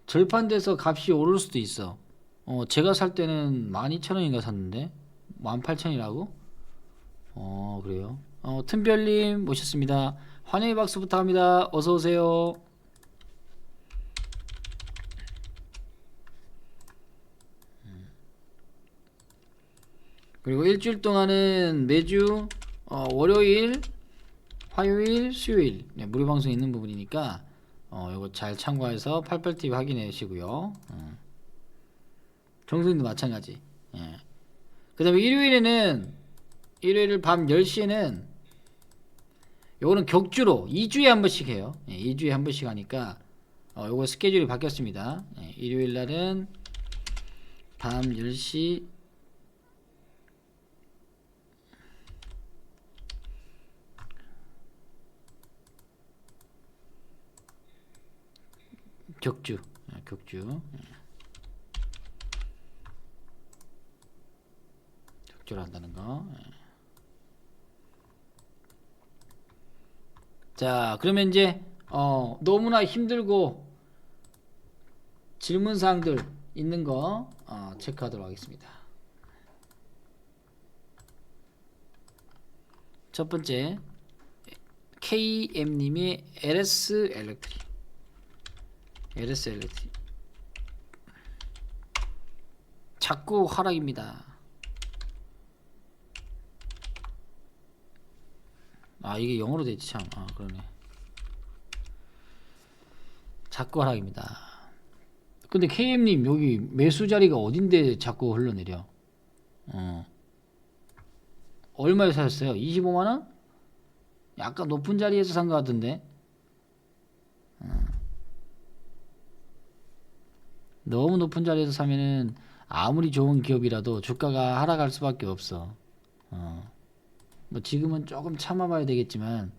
절판돼서 값이 오를 수도 있어. 제가 살 때는 12,000원인가 샀는데 18,000원이라고? 그래요. 틈별님 모셨습니다. 환영의 박수 부탁합니다. 어서오세요. 그리고 일주일 동안은 매주 월요일, 화요일, 수요일 무료 방송 있는 부분이니까 요거 잘 참고해서 88TV 확인해 주시고요. 정수님도 마찬가지. 예. 그 다음에 일요일 밤 10시에는 요거는 격주로 2주에 한 번씩 해요. 2주에 한 번씩 하니까 요거 스케줄이 바뀌었습니다. 일요일 날은 밤 10시 격주로 한다는 거. 자, 그러면 이제 너무나 힘들고 질문사항들 있는 거 체크하도록 하겠습니다. 첫 번째 KM님의 LS 엘렉트릭 자꾸 하락입니다. 이게 영어로 되지 참. 그러네. 자꾸 하락입니다. 근데 KM님 여기 매수 자리가 어딘데 자꾸 흘러내려? 얼마에 사셨어요? 25만원? 약간 높은 자리에서 산 것 같은데. 너무 높은 자리에서 사면은 아무리 좋은 기업이라도 주가가 하락할 수밖에 없어. 뭐 지금은 조금 참아봐야 되겠지만,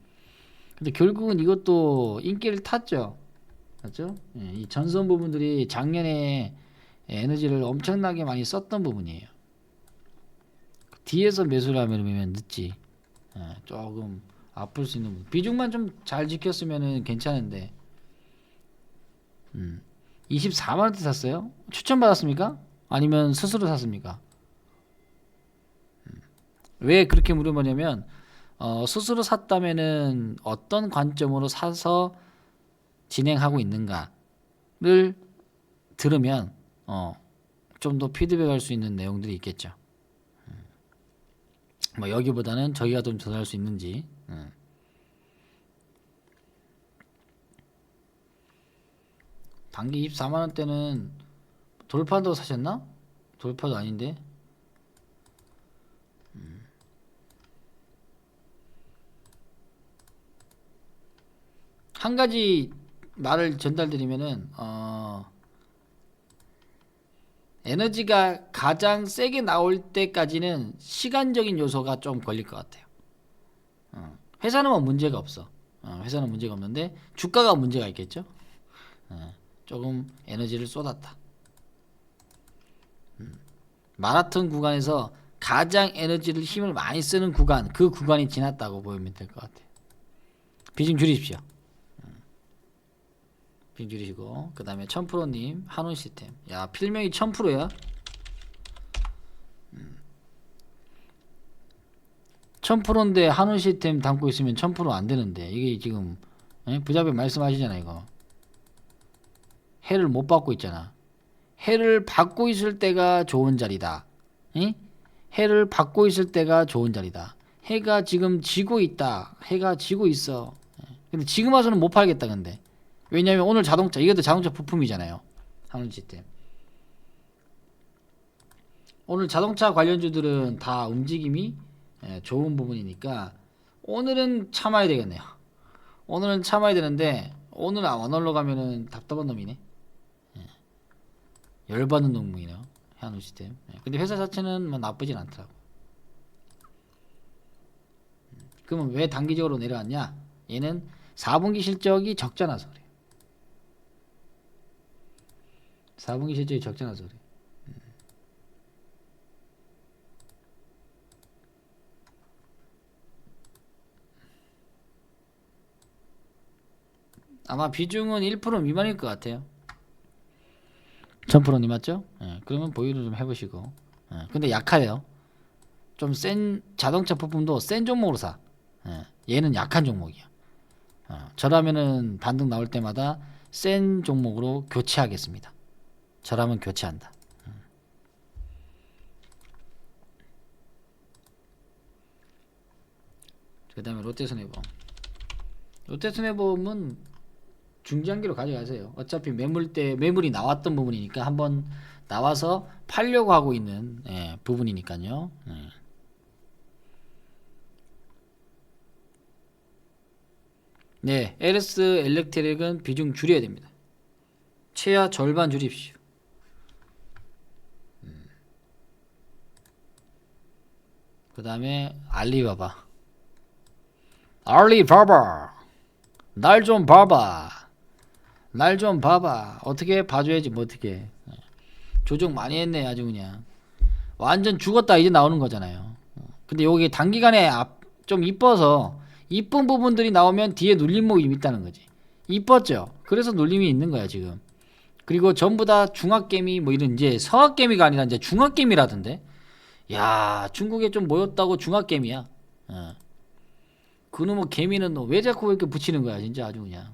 근데 결국은 이것도 인기를 탔죠. 맞죠? 이 전선 부분들이 작년에 에너지를 엄청나게 많이 썼던 부분이에요. 뒤에서 매수를 하면 늦지. 조금 아플 수 있는 부분. 비중만 좀 잘 지켰으면 괜찮은데. 24만원대 샀어요? 추천받았습니까? 아니면 스스로 샀습니까? 왜 그렇게 물어보냐면 스스로 샀다면은 어떤 관점으로 사서 진행하고 있는가를 들으면 좀 더 피드백할 수 있는 내용들이 있겠죠. 뭐 여기보다는 저기가 좀 더 살 수 있는지. 단기 24만원대는 돌파도 사셨나? 돌파도 아닌데. 한 가지 말을 전달드리면은 에너지가 가장 세게 나올 때까지는 시간적인 요소가 좀 걸릴 것 같아요. 회사는 뭐 문제가 없어. 회사는 문제가 없는데 주가가 문제가 있겠죠. 조금 에너지를 쏟았다. 마라톤 구간에서 가장 에너지를 힘을 많이 쓰는 구간, 그 구간이 지났다고 보면 될 것 같아요. 비중 줄이십시오. 비중 줄이시고, 그 다음에 1000%님 한원 시스템. 야, 필명이 1000%야. 1000%인데 한원 시스템 담고 있으면 1000% 안 되는데, 이게 지금 부자배 말씀하시잖아. 이거 해를 못 받고 있잖아. 해를 받고 있을 때가 좋은 자리다. 해를 받고 있을 때가 좋은 자리다. 해가 지금 지고 있다. 해가 지고 있어. 근데 지금 와서는 못 팔겠다. 근데 왜냐면 오늘 자동차, 이것도 자동차 부품이잖아요. 한원 시스템. 오늘 자동차 관련주들은 다 움직임이 좋은 부분이니까 오늘은 참아야 되겠네요. 오늘은 참아야 되는데 오늘 안 올라가면은 답답한 놈이네. 열받는 놈이네요. 한원 시스템. 근데 회사 자체는 뭐 나쁘진 않더라고. 그러면 왜 단기적으로 내려왔냐? 얘는 4분기 실적이 적잖아서 그래요. 4분기 실적이 적잖아서 그래요. 아마 비중은 1% 미만일 것 같아요. 1000%님 맞죠? 그러면 보유를 좀 해보시고. 근데 약해요. 좀 센 자동차 부품도 센 종목으로 사. 얘는 약한 종목이야. 저라면은 반등 나올 때마다 센 종목으로 교체하겠습니다. 저라면 교체한다. 그 다음에 롯데손해보험. 롯데손해보험은 중장기로 가져가세요. 어차피 매물이 나왔던 부분이니까 한번 나와서 팔려고 하고 있는 부분이니까요. 네, LS 엘렉트릭은 비중 줄여야 됩니다. 최하 절반 줄입시오. 그 다음에 알리바바. 날 좀 봐봐. 날 좀 봐봐. 어떻게 봐줘야지 뭐 어떻게. 조정 많이 했네 아주 그냥. 완전 죽었다 이제 나오는 거잖아요. 근데 여기 단기간에 좀 이뻐서 이쁜 부분들이 나오면 뒤에 눌림목이 있다는 거지. 이뻤죠. 그래서 눌림이 있는 거야 지금. 그리고 전부 다 중학개미 뭐 이런 이제 성학개미가 아니라 이제 중학개미라던데. 야, 중국에 좀 모였다고 중학개미야. 그놈의 개미는 너 왜 자꾸 이렇게 붙이는 거야 진짜 아주 그냥.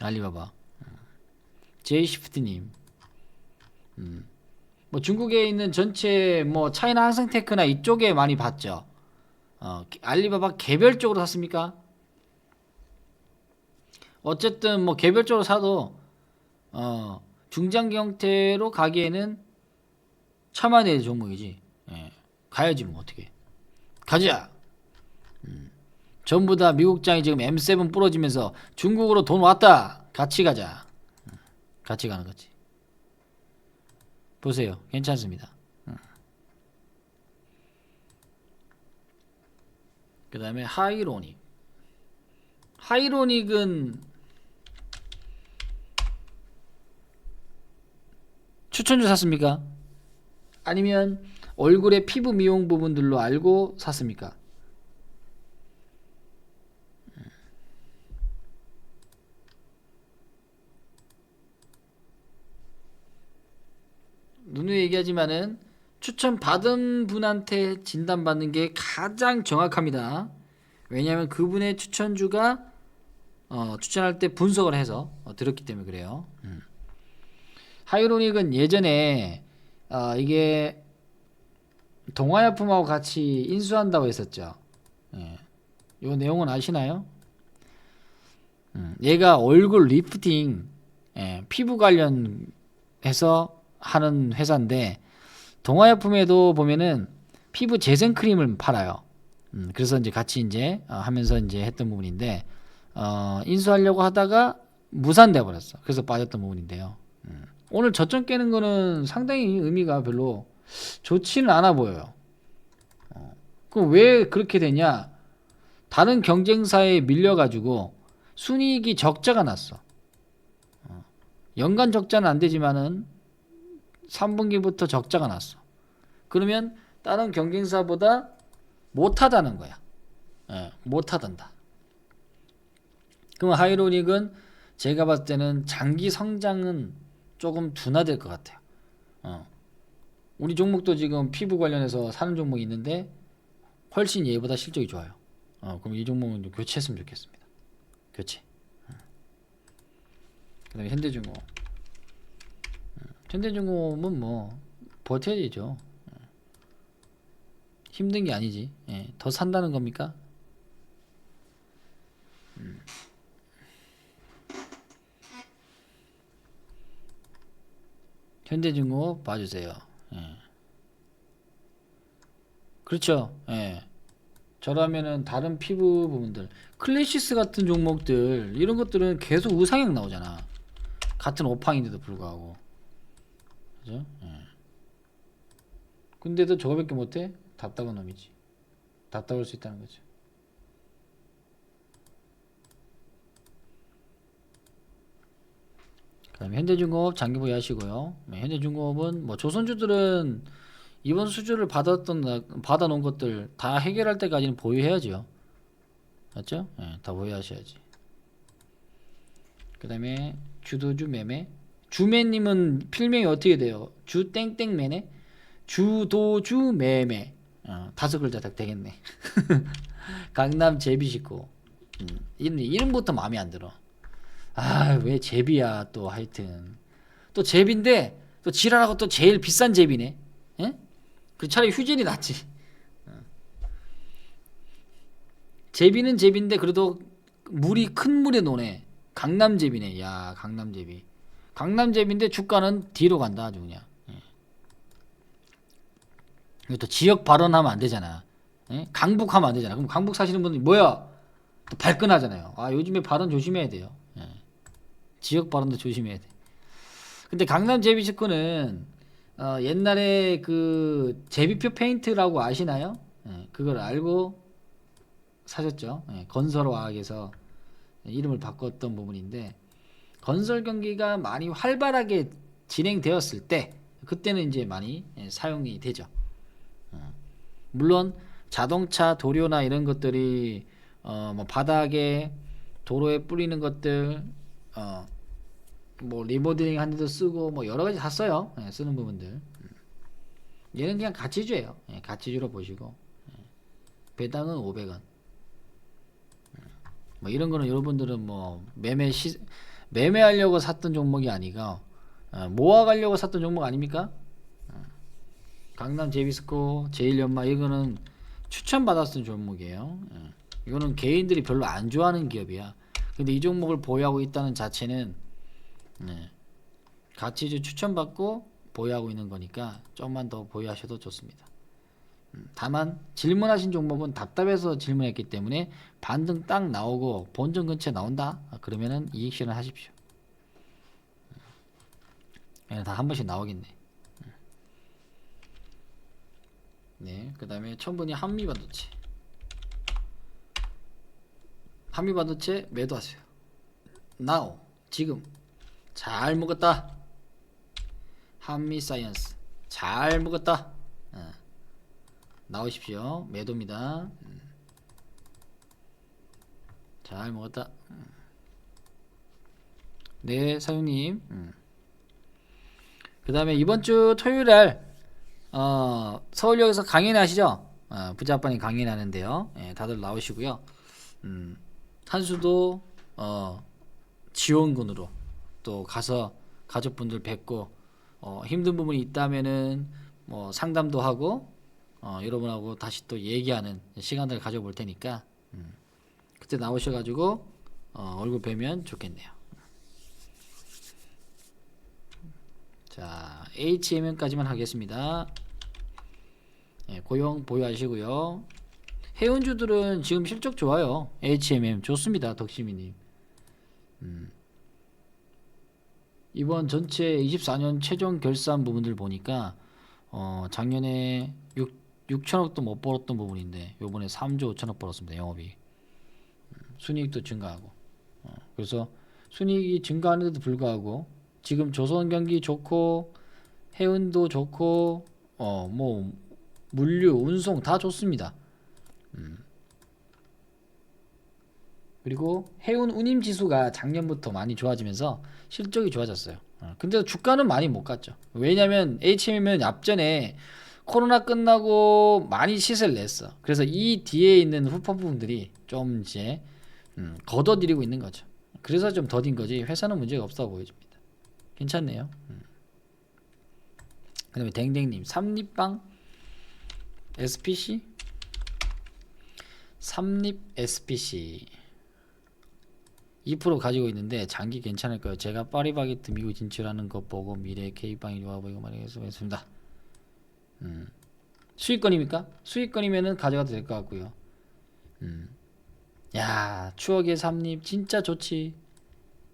알리바바. 제이시프트님. 뭐 중국에 있는 전체 뭐 차이나 항생테크나 이쪽에 많이 봤죠. 알리바바 개별적으로 샀습니까? 어쨌든 뭐 개별적으로 사도 중장기 형태로 가기에는 참아야 될 종목이지. 가야지 뭐 어떻게. 가자. 전부 다 미국장이 지금 M7 부러지면서 중국으로 돈 왔다. 같이 가자. 같이 가는 거지. 보세요. 괜찮습니다. 그 다음에 하이로닉. 하이로닉은 추천주 샀습니까? 아니면 얼굴의 피부 미용 부분들로 알고 샀습니까? 누누이 얘기하지만은 추천 받은 분한테 진단받는 게 가장 정확합니다. 왜냐하면 그분의 추천주가 추천할 때 분석을 해서 들었기 때문에 그래요. 하이로닉은 예전에 이게 동아약품하고 같이 인수한다고 했었죠. 이 내용은 아시나요? 얘가 얼굴 리프팅, 피부 관련해서 하는 회사인데 동아약품에도 보면은 피부 재생 크림을 팔아요. 그래서 이제 같이 이제 하면서 이제 했던 부분인데 인수하려고 하다가 무산돼 버렸어. 그래서 빠졌던 부분인데요. 오늘 저점 깨는 거는 상당히 의미가 별로 좋지는 않아 보여요. 그럼 왜 그렇게 되냐? 다른 경쟁사에 밀려가지고 순이익이 적자가 났어. 연간 적자는 안 되지만은 3분기부터 적자가 났어. 그러면 다른 경쟁사보다 못하다는 거야. 못하단다. 그럼 하이로닉은 제가 봤을 때는 장기 성장은 조금 둔화될 것 같아요. 우리 종목도 지금 피부 관련해서 사는 종목이 있는데 훨씬 얘보다 실적이 좋아요. 그럼 이 종목은 좀 교체했으면 좋겠습니다. 교체. 그 다음에 현대중공. 현대중공은 뭐 버텨야죠. 힘든 게 아니지. 더 산다는 겁니까? 현대중공업 봐주세요. 그렇죠. 저라면은 다른 피부 부분들, 클래시스 같은 종목들 이런 것들은 계속 우상향 나오잖아. 같은 오팡인데도 불구하고. 그죠? 근데도 저거밖에 못해? 답답한 놈이지. 답답할 수 있다는 거죠. 그 다음에 현대중공업 장기 보유하시고요. 현대중공업은 뭐 조선주들은 이번 수주를 받아놓은 것들 다 해결할 때까지는 보유해야죠. 맞죠? 다 보유하셔야지. 그 다음에 주도주 매매. 주매님은 필명이 어떻게 돼요? 주 땡땡매네? 주도주 매매. 5글자 딱 되겠네. 강남 제비식구. 이름부터 마음에 안 들어. 왜 제비야 또 하여튼. 또 제비인데 또 지랄하고 또 제일 비싼 제비네. 그 차라리 휴진이 낫지. 제비는 제비인데 그래도 물이 큰 물에 노네. 강남제비네. 야, 강남제비. 강남제비인데 주가는 뒤로 간다 아주 그냥. 예. 이것도 지역 발언하면 안 되잖아. 예? 강북하면 안 되잖아. 그럼 강북 사시는 분들이 뭐야? 또 발끈하잖아요. 아, 요즘에 발언 조심해야 돼요. 예. 지역 발언도 조심해야 돼. 근데 강남제비스코는 옛날에 그 제비표 페인트라고 아시나요? 예, 그걸 알고 사셨죠. 예, 건설화학에서 이름을 바꿨던 부분인데, 건설 경기가 많이 활발하게 진행되었을 때 그때는 이제 많이 사용이 되죠. 물론 자동차 도료나 이런 것들이 뭐 바닥에 도로에 뿌리는 것들 뭐 리모델링 하는데도 쓰고 뭐 여러 가지 다 써요. 예, 쓰는 부분들. 얘는 그냥 가치주예요. 예, 가치주로 보시고 배당은 500원. 뭐 이런 거는 여러분들은 뭐 매매하려고 샀던 종목이 아니고 모아가려고 샀던 종목 아닙니까? 강남 제비스코, 제일연마 이거는 추천받았던 종목이에요. 이거는 개인들이 별로 안 좋아하는 기업이야. 근데 이 종목을 보유하고 있다는 자체는 가치주 추천받고 보유하고 있는 거니까 좀만 더 보유하셔도 좋습니다. 다만 질문하신 종목은 답답해서 질문했기 때문에 반등 딱 나오고 본전 근처에 나온다? 그러면은 이익 실현 하십시오. 다 한 번씩 나오겠네. 네, 그 다음에 천분이 한미반도체. 한미반도체 매도하세요. now 지금 잘 먹었다. 한미사이언스 잘 먹었다. 나오십시오. 매도입니다. 잘 먹었다. 네, 사장님. 그 다음에 이번 주 토요일날 서울역에서 강연 하시죠? 부자판이 강연 하는데요. 예, 다들 나오시고요. 한수도 지원군으로 또 가서 가족분들 뵙고 힘든 부분이 있다면은 뭐 상담도 하고 여러분하고 다시 또 얘기하는 시간을 가져볼 테니까 그때 나오셔가지고 얼굴 뵈면 좋겠네요. 자, HMM까지만 하겠습니다. 예, 고용 보유하시고요. 해운주들은 지금 실적 좋아요. HMM 좋습니다. 덕시미님. 이번 전체 24년 최종 결산 부분들 보니까 작년에 6천억도 못 벌었던 부분인데 요번에 3조 5천억 벌었습니다. 영업이. 순이익도 증가하고. 그래서 순이익이 증가하는데도 불구하고 지금 조선 경기 좋고 해운도 좋고 뭐 물류 운송 다 좋습니다. 그리고 해운 운임 지수가 작년부터 많이 좋아지면서 실적이 좋아졌어요. 근데 주가는 많이 못 갔죠. 왜냐면 HMM은 앞전에 코로나 끝나고 많이 시세를 냈어. 그래서 이 뒤에 있는 후폭 부분들이 좀 이제 걷어들이고 있는 거죠. 그래서 좀 더딘 거지 회사는 문제가 없다고 보여집니다. 괜찮네요. 그 다음에 댕댕님 삼립빵 SPC 삼립 SPC 2% 가지고 있는데 장기 괜찮을까요? 제가 파리바게뜨 미국 진출하는 거 보고 미래 K빵이 좋아 보이고 말하겠습니다. 수익권입니까? 수익권이면은 가져가도 될 것 같고요. 야, 추억의 삼립 진짜 좋지.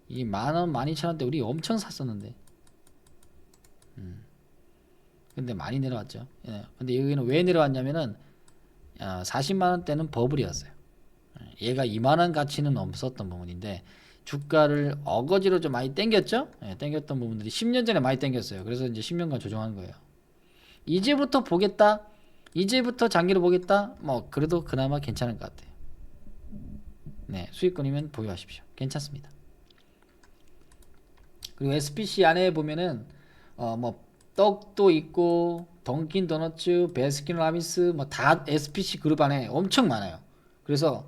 이 만원 12,000원대 우리 엄청 샀었는데 근데 많이 내려왔죠. 예. 근데 여기는 왜 내려왔냐면은 40만원대는 버블이었어요. 얘가 2만원 가치는 없었던 부분인데 주가를 어거지로 좀 많이 땡겼죠. 예, 땡겼던 부분들이 10년 전에 많이 땡겼어요. 그래서 이제 10년간 조정한 거예요. 이제부터 보겠다, 이제부터 장기로 보겠다, 뭐 그래도 그나마 괜찮은 것 같아요. 네, 수익권이면 보유하십시오. 괜찮습니다. 그리고 SPC 안에 보면은 뭐 떡도 있고 던킨 도너츠, 베스킨라빈스 뭐 다 SPC 그룹 안에 엄청 많아요. 그래서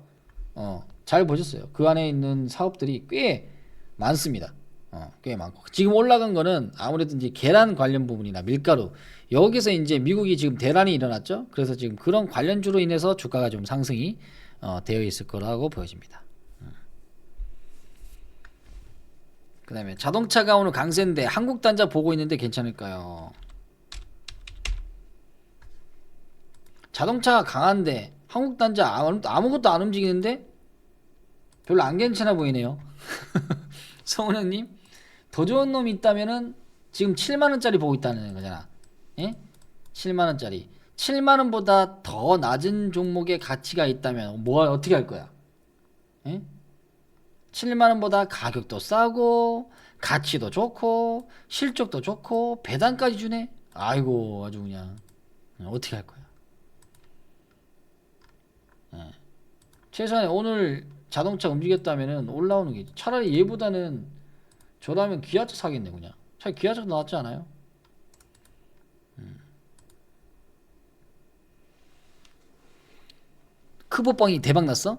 잘 보셨어요. 그 안에 있는 사업들이 꽤 많습니다. 꽤 많고 지금 올라간 거는 아무래도 이제 계란 관련 부분이나 밀가루 여기서 이제 미국이 지금 대란이 일어났죠. 그래서 지금 그런 관련주로 인해서 주가가 좀 상승이 되어 있을 거라고 보여집니다. 그 다음에 자동차가 오늘 강세인데 한국 단자 보고 있는데 괜찮을까요? 자동차가 강한데 한국 단자 아무것도 안 움직이는데 별로 안 괜찮아 보이네요. 성훈 형님, 더 좋은 놈이 있다면은 지금 7만원짜리 보고 있다는 거잖아. 예? 7만원짜리 7만원보다 더 낮은 종목의 가치가 있다면 어떻게 할 거야? 예? 7만원보다 가격도 싸고 가치도 좋고 실적도 좋고 배당까지 주네. 아이고 아주 그냥 어떻게 할 거야? 예. 최소한 오늘 자동차 움직였다면은 올라오는 게 차라리 얘보다는 저라면 기아차 사겠네 그냥. 차라리 기아차가 나왔지 않아요? 크보빵이 대박 났어?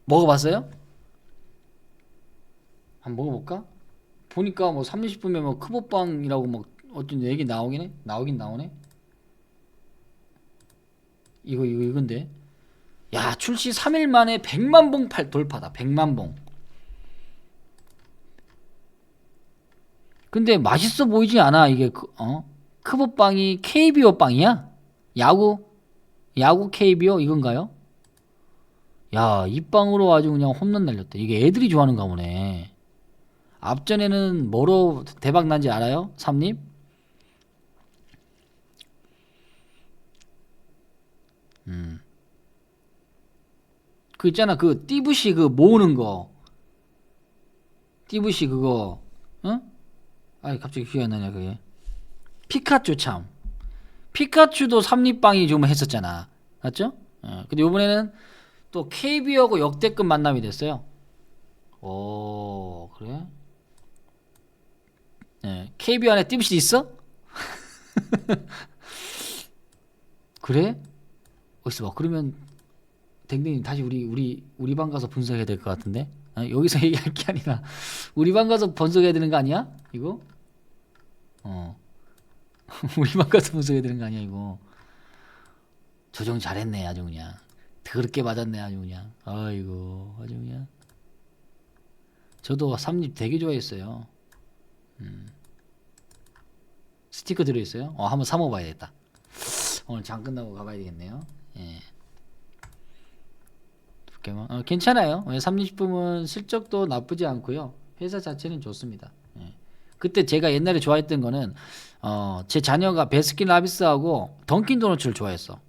먹어봤어요? 한번 먹어볼까? 보니까 뭐 30분에 뭐 크보빵이라고 막 어떤 얘기 나오긴 나오네. 이건데. 야, 출시 3일 만에 100만 봉 돌파다. 100만 봉. 근데 맛있어 보이지 않아. 이게 크보빵이 KBO 빵이야? 야구 KBO 이건가요? 야, 이 빵으로 아주 그냥 홈런 날렸다. 이게 애들이 좋아하는가 보네. 앞전에는 뭐로 대박 난지 알아요? 삼립? 그 있잖아. 그 띠부시 그 모으는 거. 띠부시 그거. 응? 아니 갑자기 기억이 안 나냐 그게. 피카츄 참. 피카츄도 삼립빵이 좀 했었잖아. 맞죠? 근데 요번에는 또 KB하고 역대급 만남이 됐어요. 오, 그래? 예. KB 안에 띠부시 있어? 그래? 어딨어 봐. 그러면 댕댕님 다시 우리 방 가서 분석해야 될 것 같은데. 여기서 얘기할 게 아니라 우리 방 가서 분석해야 되는 거 아니야? 이거? 어. 우리 방 가서 분석해야 되는 거 아니야 이거? 조정 잘했네 아주 그냥. 더럽게 맞았네 아주 그냥. 아이고 아주 그냥. 저도 삼립 되게 좋아했어요. 스티커 들어있어요? 한번 사 먹어봐야겠다. 오늘 장 끝나고 가봐야 되겠네요. 예. 괜찮아요. 삼립식품은 실적도 나쁘지 않고요. 회사 자체는 좋습니다. 예. 그때 제가 옛날에 좋아했던 거는 제 자녀가 베스킨라빈스하고 던킨 도너츠를 좋아했어.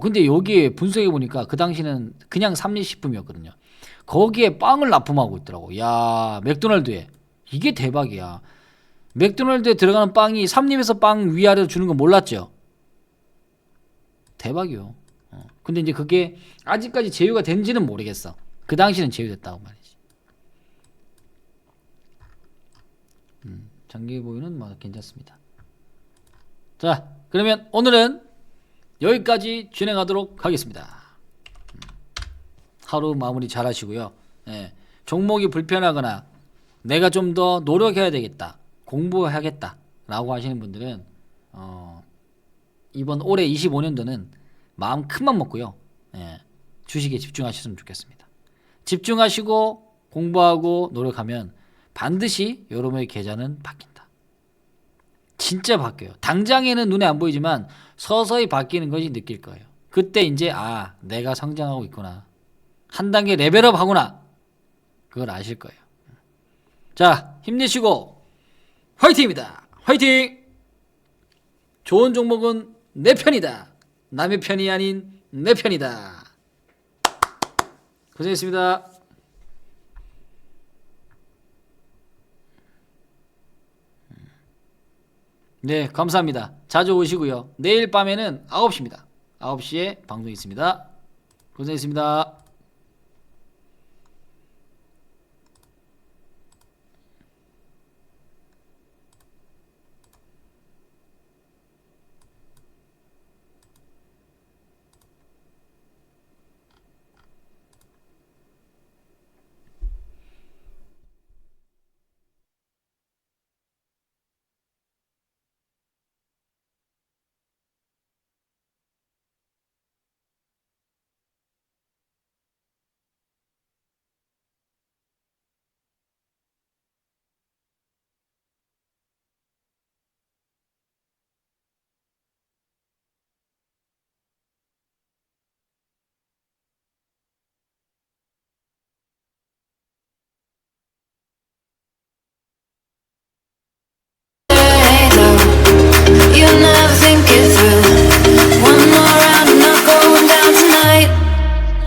근데 여기에 분석해 보니까 그 당시는 그냥 삼립식품이었거든요. 거기에 빵을 납품하고 있더라고. 야, 맥도날드에 이게 대박이야. 맥도날드에 들어가는 빵이 삼립에서 빵 위아래로 주는 거 몰랐죠? 대박이요. 근데 이제 그게 아직까지 제휴가 된지는 모르겠어. 그 당시는 제휴됐다고 말이지. 장기보유는 뭐 괜찮습니다. 자, 그러면 오늘은 여기까지 진행하도록 하겠습니다. 하루 마무리 잘 하시고요. 예, 종목이 불편하거나 내가 좀 더 노력해야 되겠다, 공부해야겠다 라고 하시는 분들은 이번 올해 25년도는 마음 큰맘 먹고요. 예, 주식에 집중하셨으면 좋겠습니다. 집중하시고 공부하고 노력하면 반드시 여러분의 계좌는 바뀐다. 진짜 바뀌어요. 당장에는 눈에 안 보이지만 서서히 바뀌는 것이 느낄 거예요. 그때 이제 내가 성장하고 있구나. 한 단계 레벨업 하구나. 그걸 아실 거예요. 자, 힘내시고 화이팅입니다. 화이팅! 좋은 종목은 내 편이다. 남의 편이 아닌 내 편이다. 고생했습니다. 네, 감사합니다. 자주 오시고요. 내일 밤에는 9시입니다. 9시에 방송이 있습니다. 고생했습니다.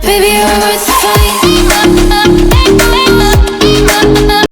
Baby, you're worth the fight.